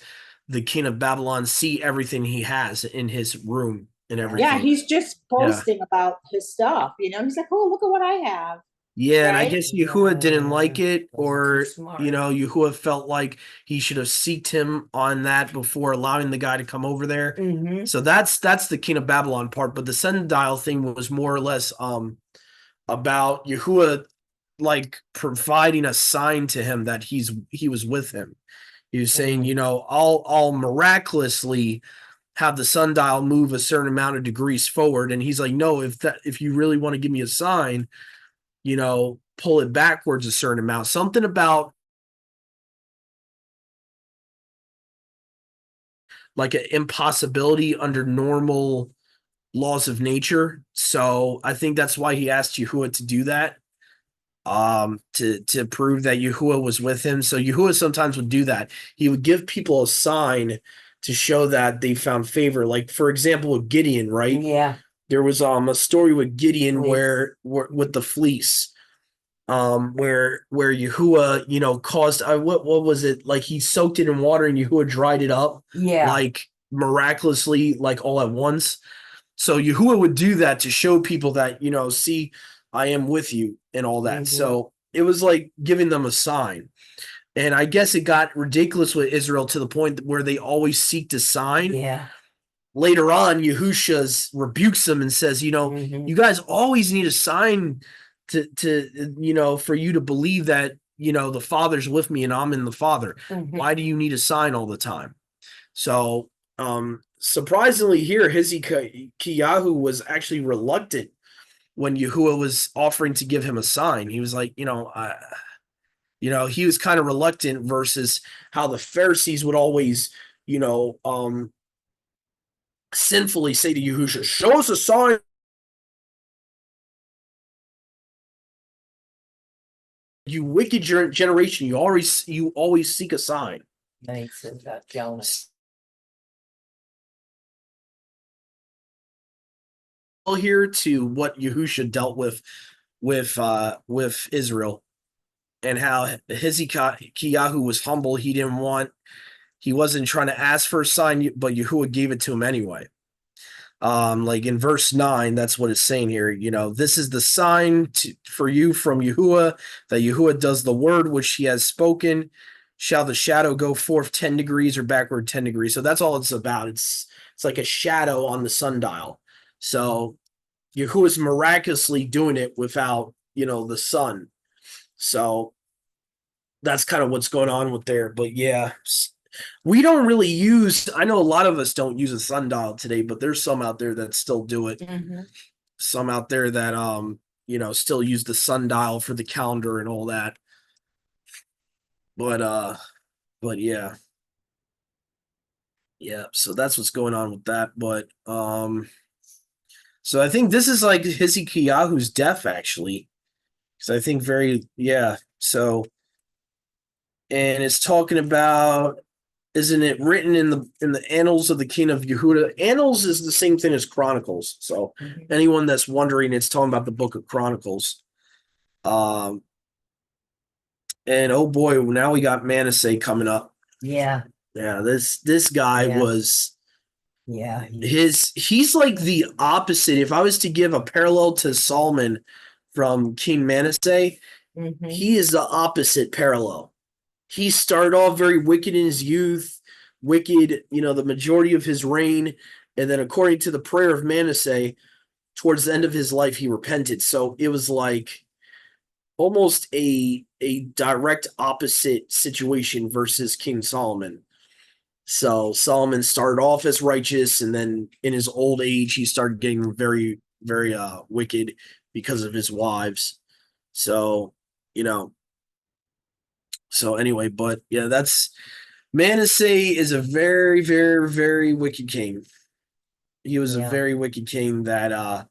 Speaker 1: the king of Babylon see everything he has in his room and everything.
Speaker 5: Yeah, he's just
Speaker 1: Yeah.
Speaker 5: boasting about his stuff. He's like, "Oh, look at what I have."
Speaker 1: Yeah, and I
Speaker 5: Right?
Speaker 1: guess Yahuwah didn't like it,
Speaker 2: Wasn't too
Speaker 1: or
Speaker 2: smart.
Speaker 1: Yahuwah felt like he should have seeked him on that before allowing the guy to come over there.
Speaker 2: Mhm.
Speaker 1: So that's the king of Babylon part, but the sundial thing was more or less about Yahuwah like providing a sign to him that he was with him. He was saying, I'll miraculously have the sundial move a certain amount of degrees forward, and he's like, no, if you really want to give me a sign, pull it backwards a certain amount. Something about like an impossibility under normal laws of nature. So I think that's why he asked Yahuwah to do that. to prove that Yahuwah was with him. So Yahuwah sometimes would do that. He would give people a sign to show that they found favor. Like for example, with Gideon, right?
Speaker 2: Yeah.
Speaker 1: There was a story with Gideon
Speaker 2: Fleece.
Speaker 1: where with the fleece, where Yahuwah, you know, caused what was it, like he soaked it in water and Yahuwah dried it up
Speaker 2: Yeah.
Speaker 1: like miraculously, like all at once. So Yahuwah would do that to show people that, you know, see, I am with you and all that.
Speaker 2: Mhm.
Speaker 1: So it was like giving them a sign. And I guess it got ridiculous with Israel to the point where they always seeked a sign.
Speaker 2: Yeah.
Speaker 1: Later on, Yahusha rebukes them and says, you know,
Speaker 2: Mhm.
Speaker 1: you guys always need a sign to you know, for you to believe that, you know, the Father's with me and I'm in the Father.
Speaker 2: Mhm.
Speaker 1: Why do you need a sign all the time? So surprisingly here, Hezekiah was actually reluctant when Yahuwah was offering to give him a sign. He was like, you know, he was kind of reluctant versus how the Pharisees would always, you know, sinfully say to Yahusha, show us a sign. You wicked generation, you always seek a sign.
Speaker 2: Nice of that Jonah.
Speaker 1: Here to what Yahusha dealt with Israel, and how Hezekiah was humble. He wasn't trying to ask for a sign, but Yahuwah gave it to him anyway. Like in verse 9, that's what it's saying here. You know, this is the sign for you from Yahuwah, that Yahuwah does the word which he has spoken. Shall the shadow go forth 10 degrees or backward 10 degrees? So that's all it's about. It's like a shadow on the sundial. So Yahuwah's miraculously doing it without, you know, the sun. So that's kind of what's going on with there. But yeah, we don't really use, I know a lot of us don't use a sundial today, but there's some out there that still do it.
Speaker 2: Mhm.
Speaker 1: Some out there that you know, still use the sundial for the calendar and all that. But yeah. Yeah, so that's what's going on with that. But so I think this is like Hezekiah's death actually. So I think so and it's talking about, isn't it written in the annals of the king of Yehuda? Annals is the same thing as Chronicles. So
Speaker 2: Mhm.
Speaker 1: anyone that's wondering, it's talking about the book of Chronicles. And oh boy, now we got Manasseh coming up.
Speaker 2: Yeah.
Speaker 1: Yeah, this guy
Speaker 2: Yeah.
Speaker 1: was
Speaker 2: Yeah.
Speaker 1: he's like the opposite. If I was to give a parallel to Solomon from King Manasseh,
Speaker 2: Mhm.
Speaker 1: he is the opposite parallel. He started off very wicked in his youth, wicked, you know, the majority of his reign. And then according to the prayer of Manasseh, towards the end of his life, he repented. So it was like almost a direct opposite situation versus King Solomon. So Solomon started off as righteous, and then in his old age, he started getting very, very wicked because of his wives. So, you know, so anyway, but yeah, that's Manasseh is a very, very, very wicked king. He was a
Speaker 2: Yeah.
Speaker 1: very wicked king that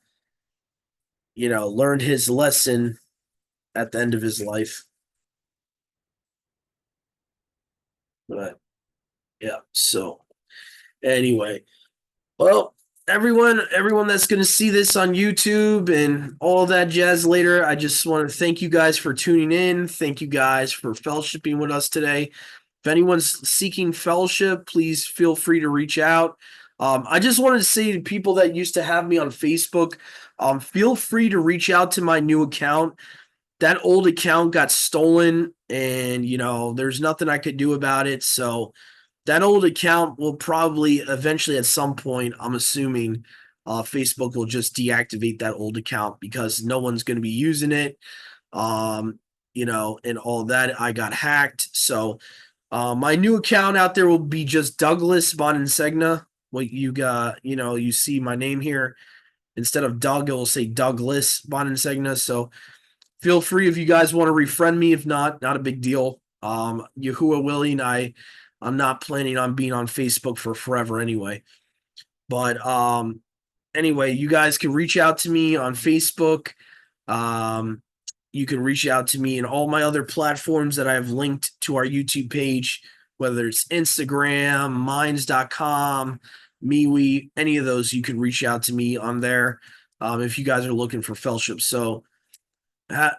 Speaker 1: you know, learned his lesson at the end of his life. But yeah, so anyway, well, everyone that's going to see this on YouTube and all that jazz later, I just want to thank you guys for tuning in. Thank you guys for fellowshipping with us today. If anyone's seeking fellowship, please feel free to reach out. I just wanted to say to people that used to have me on Facebook, feel free to reach out to my new account. That old account got stolen, and you know, there's nothing I could do about it. So that old account will probably eventually, at some point, I'm assuming, Facebook will just deactivate that old account because no one's going to be using it. You know, and all that. I got hacked. So my new account out there will be just Douglas Bonensegna. What you got, you know, you see my name here. Instead of Doug, it will say Douglas Bonensegna. So feel free if you guys want to refriend me. If not, not a big deal. Yahuwah willing, I'm not planning on being on Facebook for forever anyway. But anyway, you guys can reach out to me on Facebook. you can reach out to me in all my other platforms that I have linked to our YouTube page, whether it's Instagram, minds.com, MeWe, any of those, you can reach out to me on there if you guys are looking for fellowship. So, and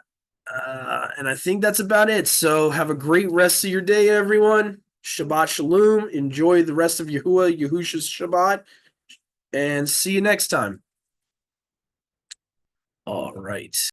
Speaker 1: I think that's about it. So have a great rest of your day, everyone. Shabbat Shalom. Enjoy the rest of Yahusha's Shabbat, and see you next time. All right.